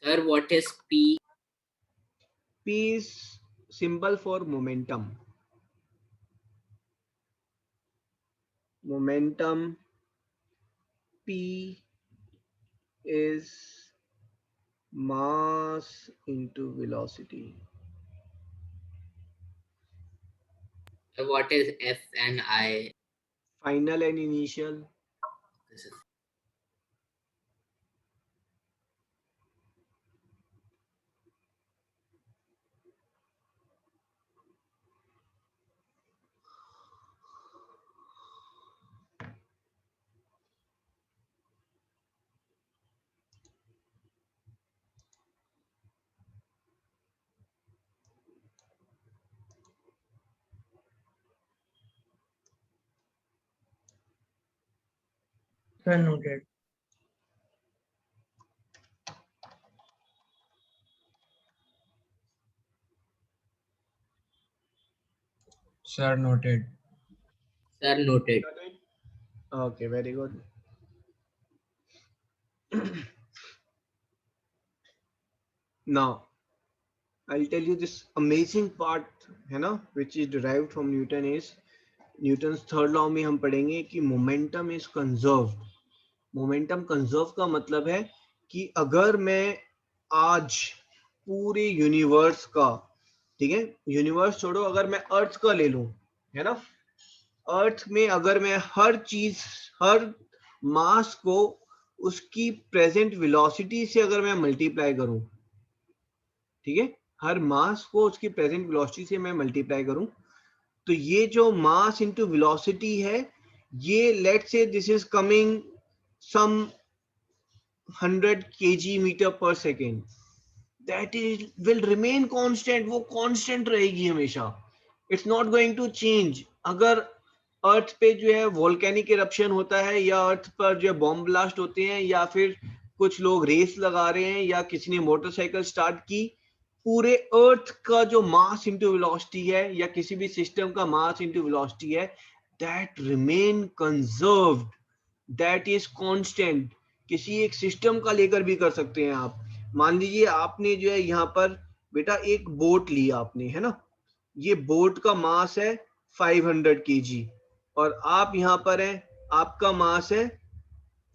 Sir, what is P? P is symbol for momentum. Momentum P is mass into velocity. What is F and I? Final and initial. This is Sir, noted. Sir, noted. Sir, noted. Okay, very good. Now, I'll tell you this amazing part, है ना, which is derived from Newton is Newton's third law में हम पढ़ेंगे कि momentum is conserved. Momentum conserve का मतलब है कि अगर मैं आज पूरे यूनिवर्स का, ठीक है, यूनिवर्स छोड़ो, अगर मैं अर्थ का ले लूं, है ना। अर्थ में अगर मैं हर चीज, हर मास को उसकी प्रेजेंट वेलोसिटी से अगर मैं मल्टीप्लाई करूं, ठीक है, हर मास को उसकी प्रेजेंट वेलोसिटी से मैं मल्टीप्लाई करूं, तो ये जो मास इनटू वेलोसिटी है, ये let's say this is coming some 100 kg metre per second, that is will remain constant, वो कांस्टेंट रहेगी हमेशा, it's not going to change. अगर अर्थ पे जो है वोल्केनिक इरप्शन होता है, या अर्थ पर जो है बॉम्ब ब्लास्ट होते हैं, या फिर कुछ लोग रेस लगा रहे हैं, या किसी ने मोटरसाइकिल स्टार्ट की, पूरे अर्थ का जो मास इनटू वेलोसिटी है, या किसी भी सिस्टम का मास इनटू वेलोसिटी है, that remain conserved, that is constant. किसी एक सिस्टम का लेकर भी कर सकते हैं आप। मान लीजिए आपने जो है यहाँ पर बेटा एक बोट लिया आपने, है ना, ये बोट का मास है 500 kg, और आप यहाँ पर हैं, आपका मास है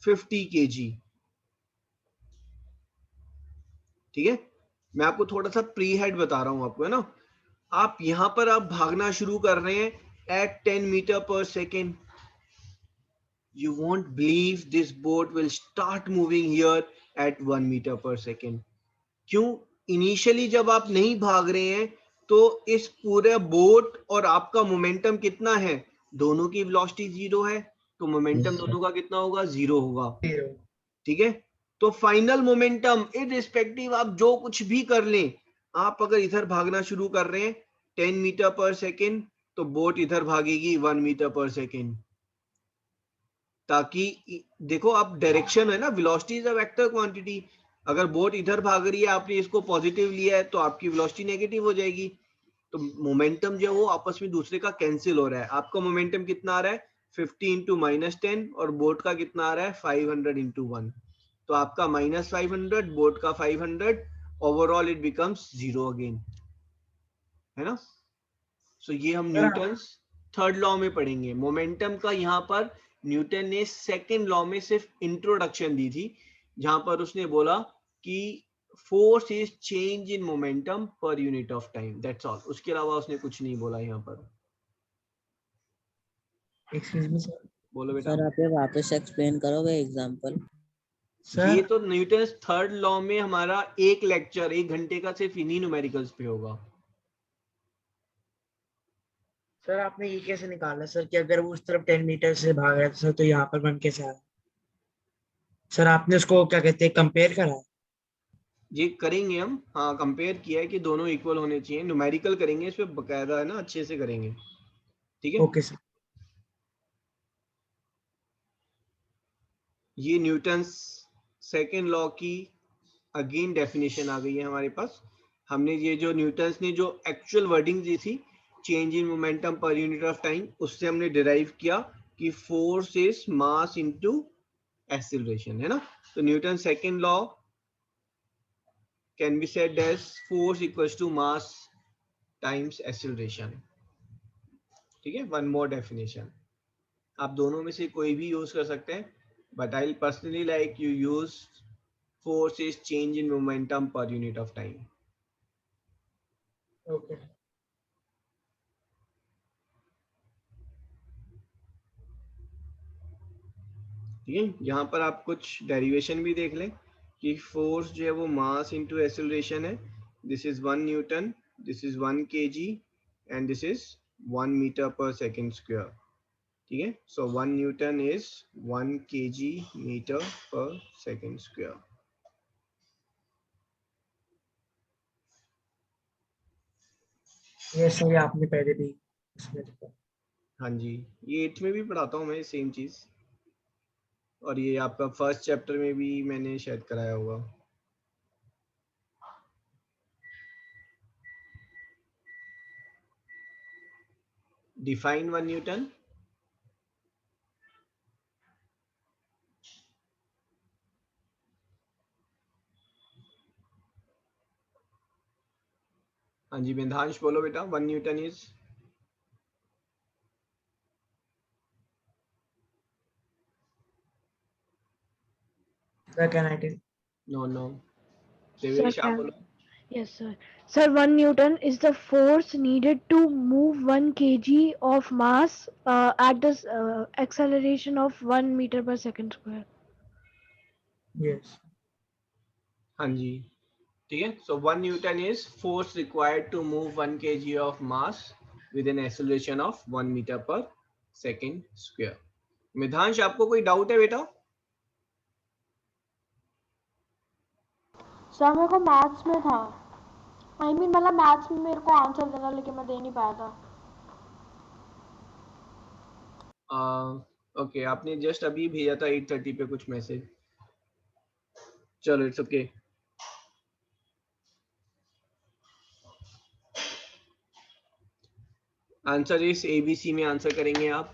50 kg, ठीक है। मैं आपको थोड़ा सा प्री हेड बता रहा हूं आपको, है ना। आप यहाँ पर आप भागना शुरू कर रहे हैं eight 10 metre per second, you won't believe this boat will start moving here at 1 meter per second. क्यों? इनिशियली जब आप नहीं भाग रहे हैं तो इस पूरे बोट और आपका मोमेंटम कितना है, दोनों की वेलोसिटी जीरो है, तो मोमेंटम दोनों का कितना होगा, जीरो होगा, ठीक है। तो फाइनल मोमेंटम इररिस्पेक्टिव आप जो कुछ भी कर लें, आप अगर इधर भागना शुरू कर रहे हैं 10 मीटर पर सेकेंड, तो बोट इधर भागेगी 1 मीटर पर सेकेंड। ताकि देखो आप डायरेक्शन है ना, velocity is a vector quantity. अगर बोट इधर भाग रही है, आपने इसको पॉजिटिव लिया है, तो आपकी वेलोसिटी नेगेटिव हो जाएगी। तो मोमेंटम जो है वो आपस में दूसरे का कैंसिल हो रहा है। आपका मोमेंटम कितना आ रहा है 50 इंटू -10, और बोट का कितना आ रहा है 500 इंटू 1, तो आपका -500, बोट का 500, overall it becomes zero again, है ना। सो ये हम न्यूटन्स थर्ड लॉ में पढ़ेंगे। मोमेंटम का यहाँ पर न्यूटन ने सेकेंड लॉ में सिर्फ इंट्रोडक्शन दी थी, जहां पर उसने बोला कि force is change in momentum per unit of time, that's all. उसके अलावा उसने कुछ नहीं बोला यहाँ पर। Excuse me sir. बोलो बेटा। सर आप ये वापस एक्सप्लेन करोगे एग्जांपल? ये सर तो न्यूटन थर्ड लॉ में हमारा एक लेक्चर 1 घंटे का सिर्फ इन्हीं न्यूमेरिकल्स पे होगा। सर आपने ये कैसे निकाला सर कि अगर वो उस तरफ 10 मीटर से भाग रहा था सर, तो यहाँ पर 1 कैसे आ रहा? सर आपने उसको क्या कहते हैं कंपेयर करा? ये करेंगे हम, हाँ कंपेयर किया है कि दोनों इक्वल होने चाहिए, न्यूमेरिकल करेंगे, इस पे बकायदा है ना, अच्छे से करेंगे, ठीक है। Okay sir. ये न्यूटन्स सेकेंड लॉ की अगेन डेफिनेशन आ गई है हमारे पास। हमने ये जो न्यूटन्स ने जो एक्चुअल वर्डिंग दी थी, change in momentum per unit of time, उससे हमने डिराइव किया कि force is mass into acceleration, है ना। तो Newton second law can be said as force equals to mass times acceleration, ठीक है। वन मोर डेफिनेशन, आप दोनों में से कोई भी यूज कर सकते हैं, but I personally like you use force is change in momentum per unit of time. Okay. ठीक है, यहाँ पर आप कुछ डेरिवेशन भी देख लें कि फोर्स जो है वो मास इनटू एक्सेलरेशन है। This is 1 Newton, this is 1 kg, and this is 1 metre per second square, ठीक है। So 1 Newton is 1 kg metre per second square. ये सर ये आपने पहले भी उसमें लिखा। हाँ जी, ये 8th में भी पढ़ाता हूँ मैं सेम चीज, और ये आपका फर्स्ट चैप्टर में भी मैंने शायद कराया होगा। Define 1 Newton. हाँ जी वेदांश बोलो बेटा। 1 Newton is sir can I tell? No no, Sir, Devesh आप बोलो। Yes, sir. Sir, 1 Newton is the force needed to move 1 kg of mass at the acceleration of 1 meter per second square. Yes. हाँ जी, ठीक है. So 1 Newton is force required to move 1 kg of mass with an acceleration of 1 meter per second square. Midhansh, आपको कोई doubt है बेटा? Sir मेरे को maths में था, आई मीन मतलब मैथ्स में मेरे को आंसर देना लेकिन मैं दे नहीं पाया था. ओके, आपने जस्ट अभी भेजा था 8:30 पे कुछ मैसेज. चलो, इट्स ओके. आंसर इस ABC में आंसर करेंगे आप.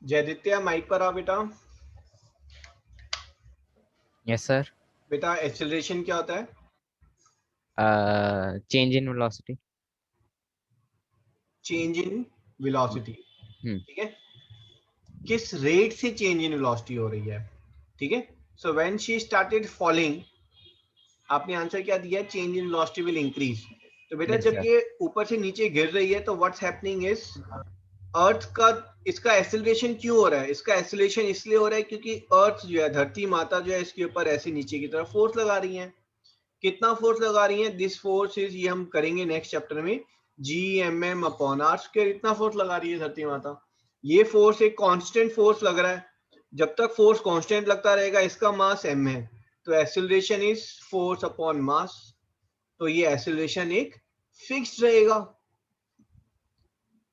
जयदित्य, माइक पर आ बेटा. Yes sir. बेटा, एक्सेलरेशन क्या होता है? Change in velocity. Change in velocity. Hmm. ठीक है, किस रेट से चेंज इन वेलोसिटी हो रही है. ठीक है. So when she started falling, आपने आंसर क्या दिया? Change in velocity will increase. तो बेटा, Yes, जब sir. ये ऊपर से नीचे गिर रही है तो व्हाट्स हैपनिंग इज अर्थ का, इसका एक्सेलरेशन क्यों हो रहा है? इसका एक्सेलरेशन इसलिए हो रहा है क्योंकि अर्थ जो है, धरती माता जो है, इसके ऊपर ऐसे नीचे की तरफ फोर्स लगा रही है. कितना फोर्स लगा रही है? दिस फोर्स इज, ये हम करेंगे नेक्स्ट चैप्टर में, Gm/r². इतना फोर्स लगा रही है धरती माता. ये फोर्स एक कांस्टेंट फोर्स लग रहा है. जब तक फोर्स कांस्टेंट लगता रहेगा, इसका मास m है, तो एक्सेलरेशन इज फोर्स अपॉन मास. तो ये एक्सेलरेशन एक फिक्स्ड रहेगा,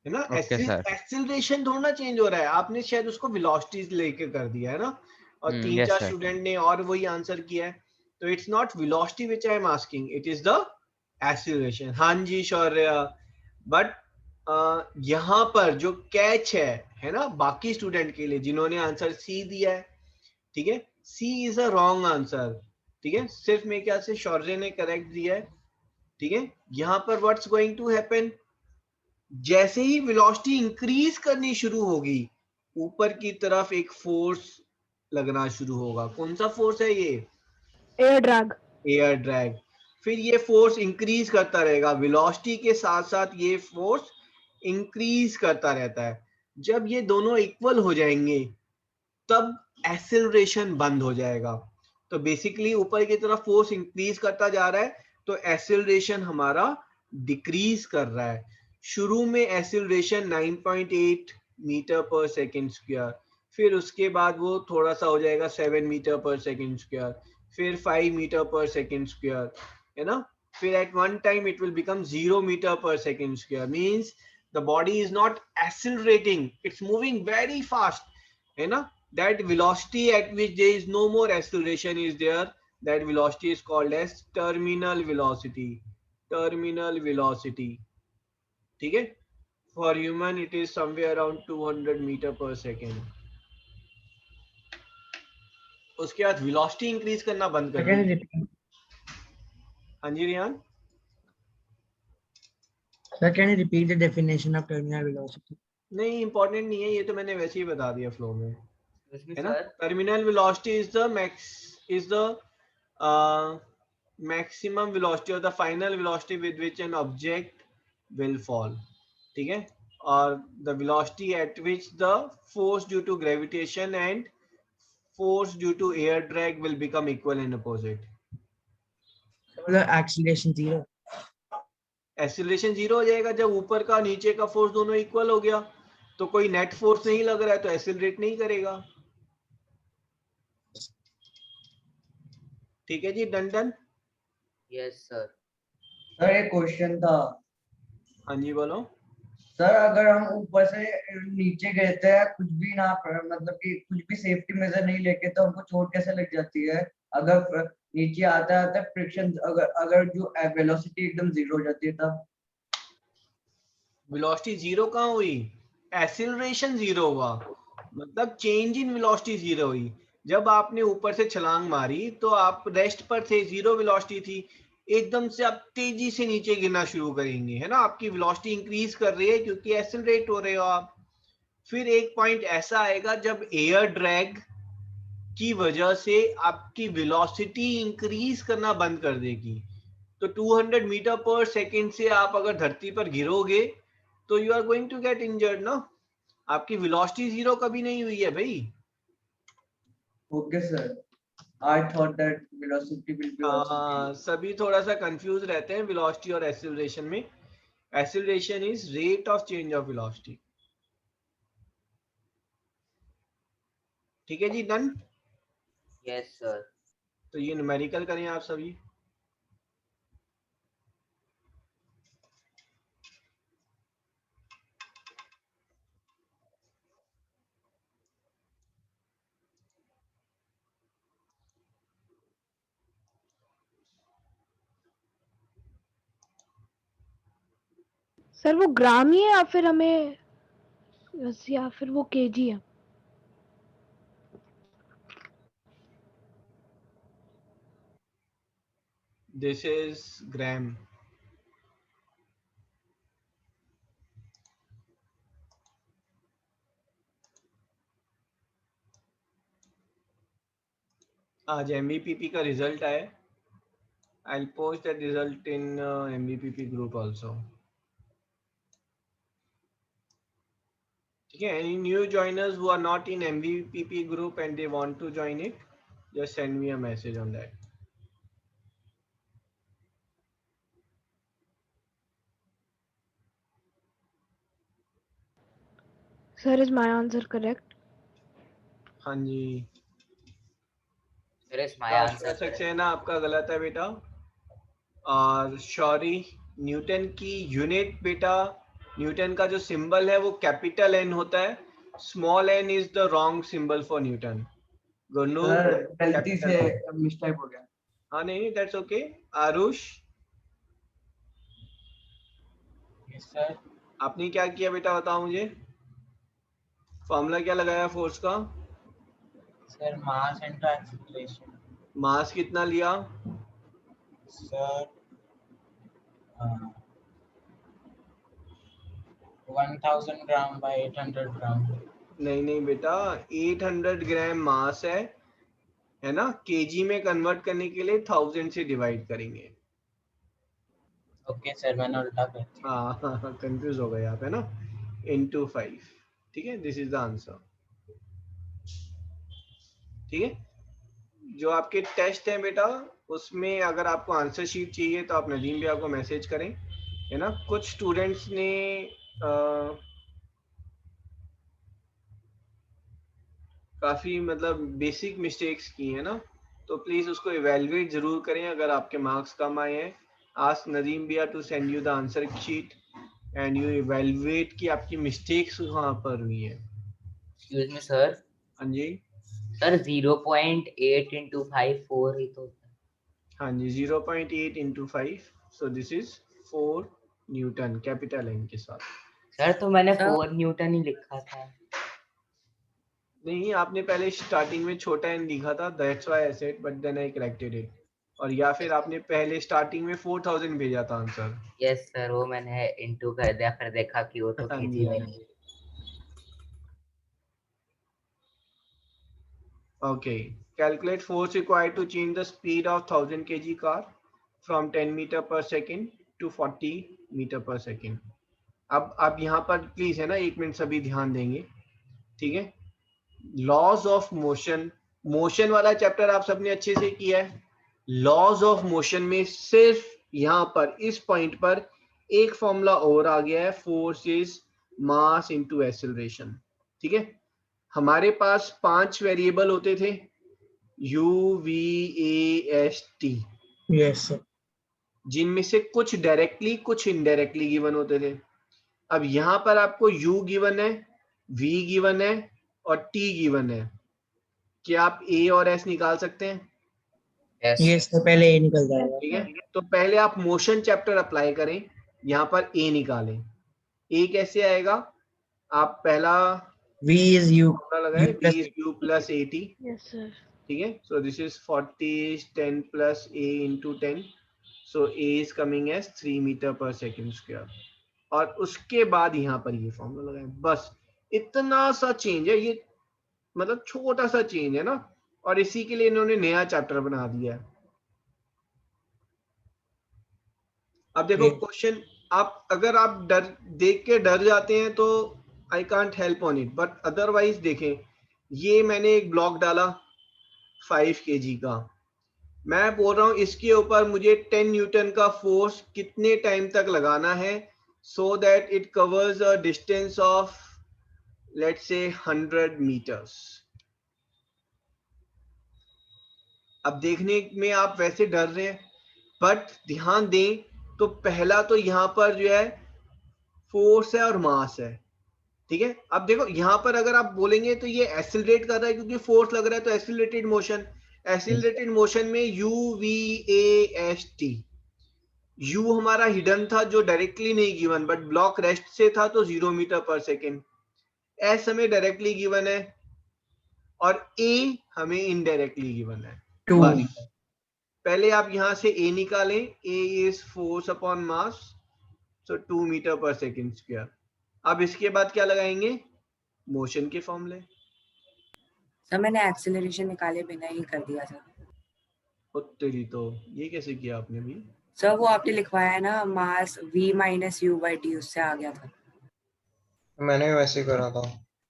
है ना. Okay, sir. एक्सेलरेशन थोड़ा चेंज हो रहा है. आपने शायद उसको वेलोसिटीज लेके कर दिया है ना, और 3-4 yes, sir. स्टूडेंट ने और वही आंसर किया है. तो it's not velocity which I am asking, it is the acceleration. हाँ जी शौर्य, बट यहाँ पर जो कैच है ना, बाकी स्टूडेंट के लिए जिन्होंने आंसर सी दिया है, ठीक है, सी इज अ रॉन्ग आंसर. ठीक है, सिर्फ मेरे ख्याल से शौर्य ने करेक्ट दिया है. ठीक है, यहाँ पर व्हाट्स गोइंग टू हैपन, जैसे ही वेलोसिटी इंक्रीज करनी शुरू होगी, ऊपर की तरफ एक फोर्स लगना शुरू होगा. कौन सा फोर्स है ये? Air drag. Air drag. फिर ये फोर्स इंक्रीज करता रहेगा, वेलोसिटी के साथ साथ ये फोर्स इंक्रीज करता रहता है. जब ये दोनों इक्वल हो जाएंगे तब एक्सेलरेशन बंद हो जाएगा. तो बेसिकली ऊपर की तरफ फोर्स इंक्रीज करता जा रहा है, तो एक्सेलरेशन हमारा डिक्रीज कर रहा है. शुरू में acceleration 9.8 metre per second square, फिर उसके बाद वो थोड़ा सा हो जाएगा 7 मीटर पर सेकेंड स्क्वायर, फिर 5 मीटर पर सेकेंड स्क्वायर, है ना. फिर at one time it will become 0 meter per second square. Means the body is not accelerating, it's moving very fast, है ना. That velocity at which there is no more acceleration is there, that velocity is called as terminal velocity. Terminal velocity. ठीक है. For human it is somewhere around 200 meter per second. उसके बाद velocity increase करना बंद कर Can you the. repeat? हाँ जी Riyan. Sir, can you repeat the definition of terminal velocity? नहीं, important नहीं है, ये तो मैंने वैसे ही बता दिया फ्लो में, है ना. Terminal velocity is the maximum velocity or the final velocity with which an object will fall. ठीक है, और the velocity at which the force due to gravitation and force due to air drag will become equal and opposite. The acceleration 0. Acceleration 0 हो जाएगा जब ऊपर का नीचे का फोर्स दोनों इक्वल हो गया. तो कोई नेट फोर्स नहीं लग रहा है तो एक्सीलरेट नहीं करेगा. ठीक है जी, डन. Yes sir. सर एक क्वेश्चन था. हाँ जी बोलो. सर अगर हम ऊपर से नीचे गिरते हैं, कुछ भी ना मतलब कि कुछ भी सेफ्टी मेजर नहीं लेके, तो हमको चोट कैसे लग जाती है? अगर नीचे आता आता फ्रिक्शन अगर अगर जो वेलोसिटी एकदम जीरो हो जाती है तब वेलोसिटी जीरो कहाँ हुई, एक्सीलरेशन जीरो हुआ, मतलब चेंज इन वेलोसिटी जीरो हुई। जब आपने ऊपर से छलांग मारी तो आप रेस्ट पर थे, जीरो वेलोसिटी थी, एकदम से आप तेजी से नीचे गिरना शुरू करेंगे, है ना, आपकी वेलोसिटी इंक्रीज कर रही है क्योंकि एक्सेलरेट हो रहे हो आप। फिर एक पॉइंट ऐसा आएगा जब एयर ड्रैग की वजह से आपकी वेलोसिटी इंक्रीज करना बंद कर देगी। तो 200 मीटर पर सेकंड से आप अगर धरती पर गिरोगे तो you are going to get injured ना, आपकी वेलोसिटी जीरो कभी नहीं हुई है भाई। Okay sir, I thought that velocity will be also zero. सभी थोड़ा सा कंफ्यूज रहते हैं वेलोसिटी और एक्सीलरेशन में। Acceleration is rate of change of velocity. ठीक है जी, डन। Yes sir. तो ये न्यूमेरिकल करें आप सभी। सर वो ग्राम ही है या फिर हमें, या फिर वो केजी है? This is gram. आज MVPP का रिजल्ट आया, I'll post that result in MVPP group also. ठीक है, any new joiners who are not in MVPP group and they want to join it, just send me a message on that. Sir, is my answer correct? हाँ जी, Sir, is my राष्ट्र answer correct? Saxena आपका गलत है बेटा। और Shauri, newton की unit बेटा, newton का जो सिंबल है वो कैपिटल N होता है, small n is the wrong symbol for newton. Gurnu sir गलती कैपिटल से N। मिस्टेक हो गया। हाँ नहीं, that's okay. Aarush, yes sir. आपने क्या किया बेटा, बताओ मुझे, फॉर्मूला क्या लगाया फोर्स का? Sir mass into acceleration. Mass कितना लिया? Sir 1000 gram by 800 gram. नहीं नहीं बेटा, 800 ग्राम मास है ना, केजी में कन्वर्ट करने के लिए 1000 से डिवाइड करेंगे। ओके सर, मैंने उल्टा कर दिया। हाँ कंफ्यूज हो गए आप, है ना, into 5। ठीक है, दिस इज द आंसर। ठीक है, जो आपके टेस्ट हैं बेटा उसमें अगर आपको आंसर शीट चाहिए तो आप नदीम भैया को मैसेज करें, है ना। कुछ स्टूडेंट्स ने काफी मतलब बेसिक मिस्टेक्स की है ना, तो प्लीज उसको इवेलुएट जरूर करें। अगर आपके मार्क्स कम आए हैं, आस्क नदीम भैया to send you the answer sheet and you evaluate कि आपकी मिस्टेक्स कहाँ पर हुई है। Excuse me sir. हाँ जी सर 0.8 into 5 4 ही तो। हाँ जी, 0.8 into 5, so this is 4 Newton capital N के साथ। सर तो मैंने 4 न्यूटन ही लिखा था। नहीं, आपने पहले स्टार्टिंग में छोटा n लिखा था, that's why I said, but then I corrected it. और या फिर आपने पहले स्टार्टिंग में 4000 भेजा था आंसर। यस सर, वो मैंने इनटू कर दिया, फिर देखा कि वो तो हाँ केजी जी, में हाँ नहीं। जी। Okay, calculate force required to change the speed of 1000 kg car from 10 meter per second to 40 meter per second। अब यहाँ पर प्लीज है ना, 1 मिनट सभी ध्यान देंगे, ठीक है। लॉज ऑफ मोशन, मोशन वाला चैप्टर आप सबने अच्छे से किया है। लॉज ऑफ मोशन में सिर्फ यहाँ पर इस पॉइंट पर एक फॉर्मूला और आ गया है, force is mass into acceleration. ठीक है, हमारे पास 5 वेरिएबल होते थे, U V A S T, yes sir. जिनमें से कुछ डायरेक्टली कुछ इनडायरेक्टली गिवन होते थे। अब यहाँ पर आपको U गिवन है, V गिवन है और T गिवन है। क्या आप A और S निकाल सकते हैं? Yes. ये इससे पहले ये निकल जाएगा। ठीक है, तो पहले आप मोशन चैप्टर अप्लाई करें, यहाँ पर ए निकालें। ए कैसे आएगा? आप पहला V is U लगाए, U v plus is u plus 80, Yes, sir. ठीक है, so this is 40 is 10 plus a into 10, so a is coming as 3 meter per second square, और उसके बाद यहाँ पर ये फॉर्मूला लगाएं। बस इतना सा चेंज है, ये मतलब छोटा सा चेंज है ना, और इसी के लिए इन्होंने नया चैप्टर बना दिया है। अब देखो क्वेश्चन, आप अगर आप डर देख के डर जाते हैं तो I can't help on it, but otherwise देखें, ये मैंने एक ब्लॉक डाला 5 kg का, मैं बोल रहा हूं इसके ऊपर मुझे 10 न्यूटन का फोर्स कितने टाइम तक लगाना है, so that it covers a distance of let's say 100 meters। अब देखने में आप वैसे डर रहे हैं, बट ध्यान दें तो पहला तो यहाँ पर जो है फोर्स है और मास है, ठीक है। अब देखो यहाँ पर अगर आप बोलेंगे तो ये एक्सिलरेट कर रहा है क्योंकि फोर्स लग रहा है, तो एक्सिलरेटेड मोशन, एक्सिलरेटेड मोशन में you V A S T, you हमारा हिडन था जो डायरेक्टली नहीं गिवन, बट ब्लॉक रेस्ट से था तो 0 मीटर पर सेकेंड, एस हमें डायरेक्टली गिवन है और ए हमें इनडायरेक्टली गिवन है। पहले आप यहां से ए निकालें, A is force upon mass, so 2 metre per second square. अब इसके बाद क्या लगाएंगे? मोशन के फॉर्मूले। सर मैंने एक्सेलरेशन निकाले बिना ही कर दिया था। तेरी तो ये कैसे किया आपने भी? सर वो आपने लिखवाया है ना, मास v minus you by T, उससे आ गया था। मैंने भी वैसे करा था,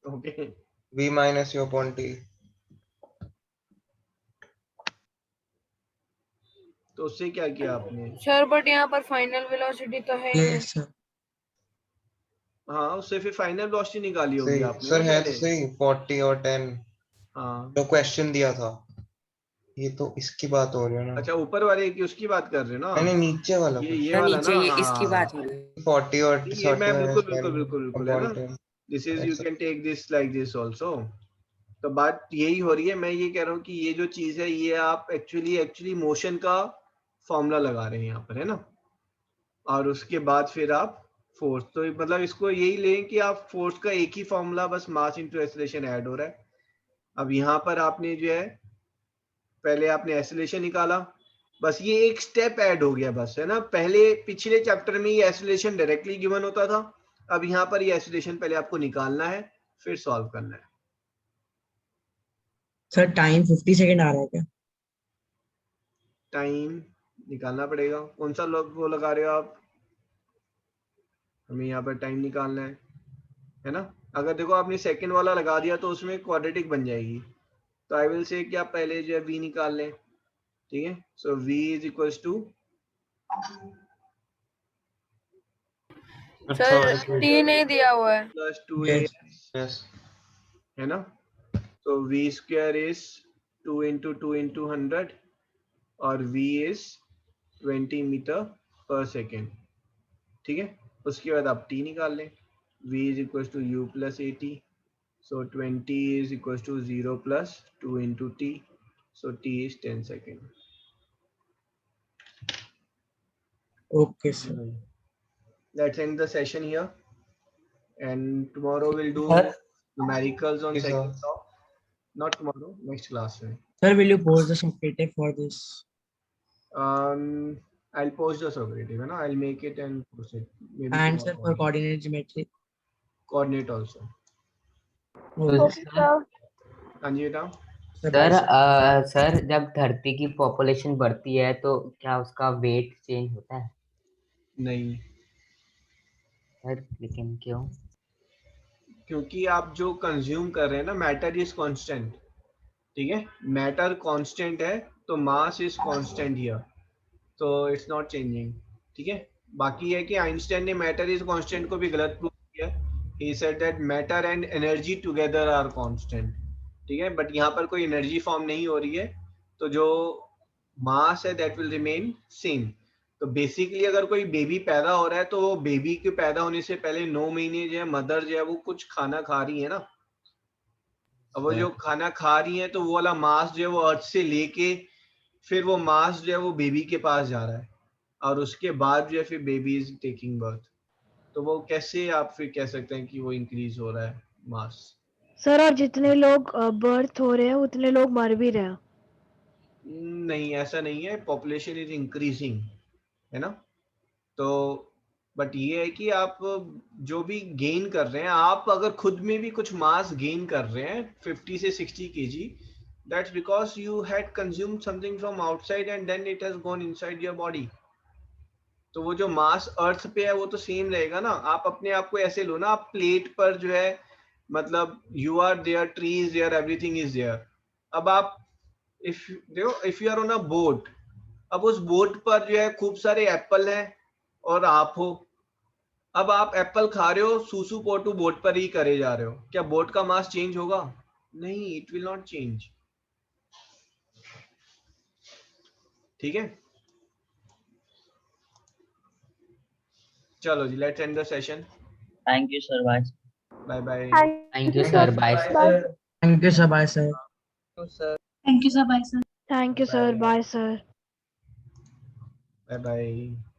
okay, v minus you upon T. तो उससे क्या किया आपने? सर बट यहाँ पर फाइनल वेलोसिटी तो है ही नहीं। हाँ, उससे फिर फाइनल वेलोसिटी निकाली होगी आपने। सर है तो सही 40 और 10। हाँ, जो क्वेश्चन दिया था, ये तो इसकी बात हो रही है ना। अच्छा, ऊपर वाले की उसकी बात कर रहे हो ना? नहीं, नीचे वाला, ये वाला ना, ये इसकी बात हो रही है। 40 और ये मैं बिल्कुल है ना, this is you can take this like this also. तो बात यही हो रही है, मैं ये कह रहा हूँ कि ये जो चीज है ये आप एक्चुअली मोशन का फॉर्मूला लगा रहे हैं यहाँ पर, है ना, और उसके बाद फिर आप फोर्स, तो मतलब इसको यही लें कि आप फोर्स का एक ही फॉर्मूला, बस मास इनटू एक्सेलरेशन ऐड हो रहा है। अब यहाँ पर आपने जो है पहले आपने एक्सेलरेशन निकाला, बस ये एक स्टेप ऐड हो गया बस, है ना। पहले पिछले चैप्टर में ये एक्सेलरेशन डायरेक्टली गिवन होता था, अब यहाँ पर ये एक्सेलरेशन पहले आपको निकालना है फिर सॉल्व करना है। सर टाइम 50 सेकंड आ रहा है क्या? टाइम निकालना पड़ेगा, कौन सा वो लगा रहे हो आप? हमें यहाँ पर टाइम निकालना है ना। अगर देखो आपने सेकंड वाला लगा दिया तो उसमें क्वाड्रेटिक बन जाएगी, तो आई विल से कि आप पहले जो है v निकाल लें, ठीक है। So v is equals to, sir T नहीं दिया हुआ है, प्लस 2a, है ना। तो v square is 2 into 2 into 100 और v is 20 metre per second, ठीक है। उसके बाद आप t निकाल लें, v is equal to u plus 80, so 20 is equals to 0 plus 2 into t, so t is 10 second. Okay, sir. Let's end the session here, and tomorrow we'll do numericals on second law. Not tomorrow, next class. Sir, will you post the subjective for this? I'll post the subjective, you know, I'll make it and post it. Maybe And sir, for coordinate geometry. Coordinate also. हाँ जी बेटा। Sir जब धरती की population बढ़ती है तो क्या उसका वेट चेंज होता है? नहीं सर, लेकिन क्यों? क्योंकि आप जो कंज्यूम कर रहे हैं ना, मैटर इज कांस्टेंट, ठीक है। मैटर कांस्टेंट है तो मास इज कांस्टेंट हियर, तो इट्स नॉट चेंजिंग, ठीक है। बाकी है कि आइंस्टाइन ने मैटर इज कांस्टेंट को भी गलत प्रूव किया, he said that matter and energy together are constant, ठीक है। बट यहाँ पर कोई एनर्जी फॉर्म नहीं हो रही है, तो जो मास है दैट विल रिमेन सेम। तो बेसिकली अगर कोई बेबी पैदा हो रहा है तो बेबी के पैदा होने से पहले 9 महीने जो है मदर जो है वो कुछ खाना खा रही है ना, अब वो जो खाना खा रही है तो वो वाला मास जो है वो अर्थ से लेके फिर वो मास जो है वो बेबी के पास जा रहा है और उसके बाद जो है फिर बेबी इज टेकिंग बर्थ, तो वो कैसे आप फिर कह सकते हैं कि वो इंक्रीज हो रहा है मास? सर और जितने लोग बर्थ हो रहे हैं उतने लोग मर भी रहे हैं। नहीं, ऐसा नहीं है, पॉपुलेशन इज इंक्रीजिंग, है ना? तो बट ये है कि आप जो भी गेन कर रहे हैं, आप अगर खुद में भी कुछ मास गेन कर रहे हैं 50 से 60 kg, that's because you had consumed something from outside and then it has gone inside your body. तो वो जो मास अर्थ पे है वो तो सेम रहेगा ना। आप अपने आप को ऐसे लो ना, आप प्लेट पर जो है मतलब you are there, trees there, everything is there. अब आप if you are on a boat, अब उस बोट पर जो है खूब सारे एप्पल हैं और आप हो, अब आप एप्पल खा रहे हो, सूसू पोटू बोट पर ही करे जा रहे हो, क्या बोट का मास चेंज होगा? नहीं, इट विल नॉट चेंज। ठीक है, चलो जी, let's end the session. Thank you sir, bye bye bye. Thank you sir, bye sir. Thank you sir, bye sir. Thank you, sir. Bye, sir. Thank you sir, bye sir. Bye bye.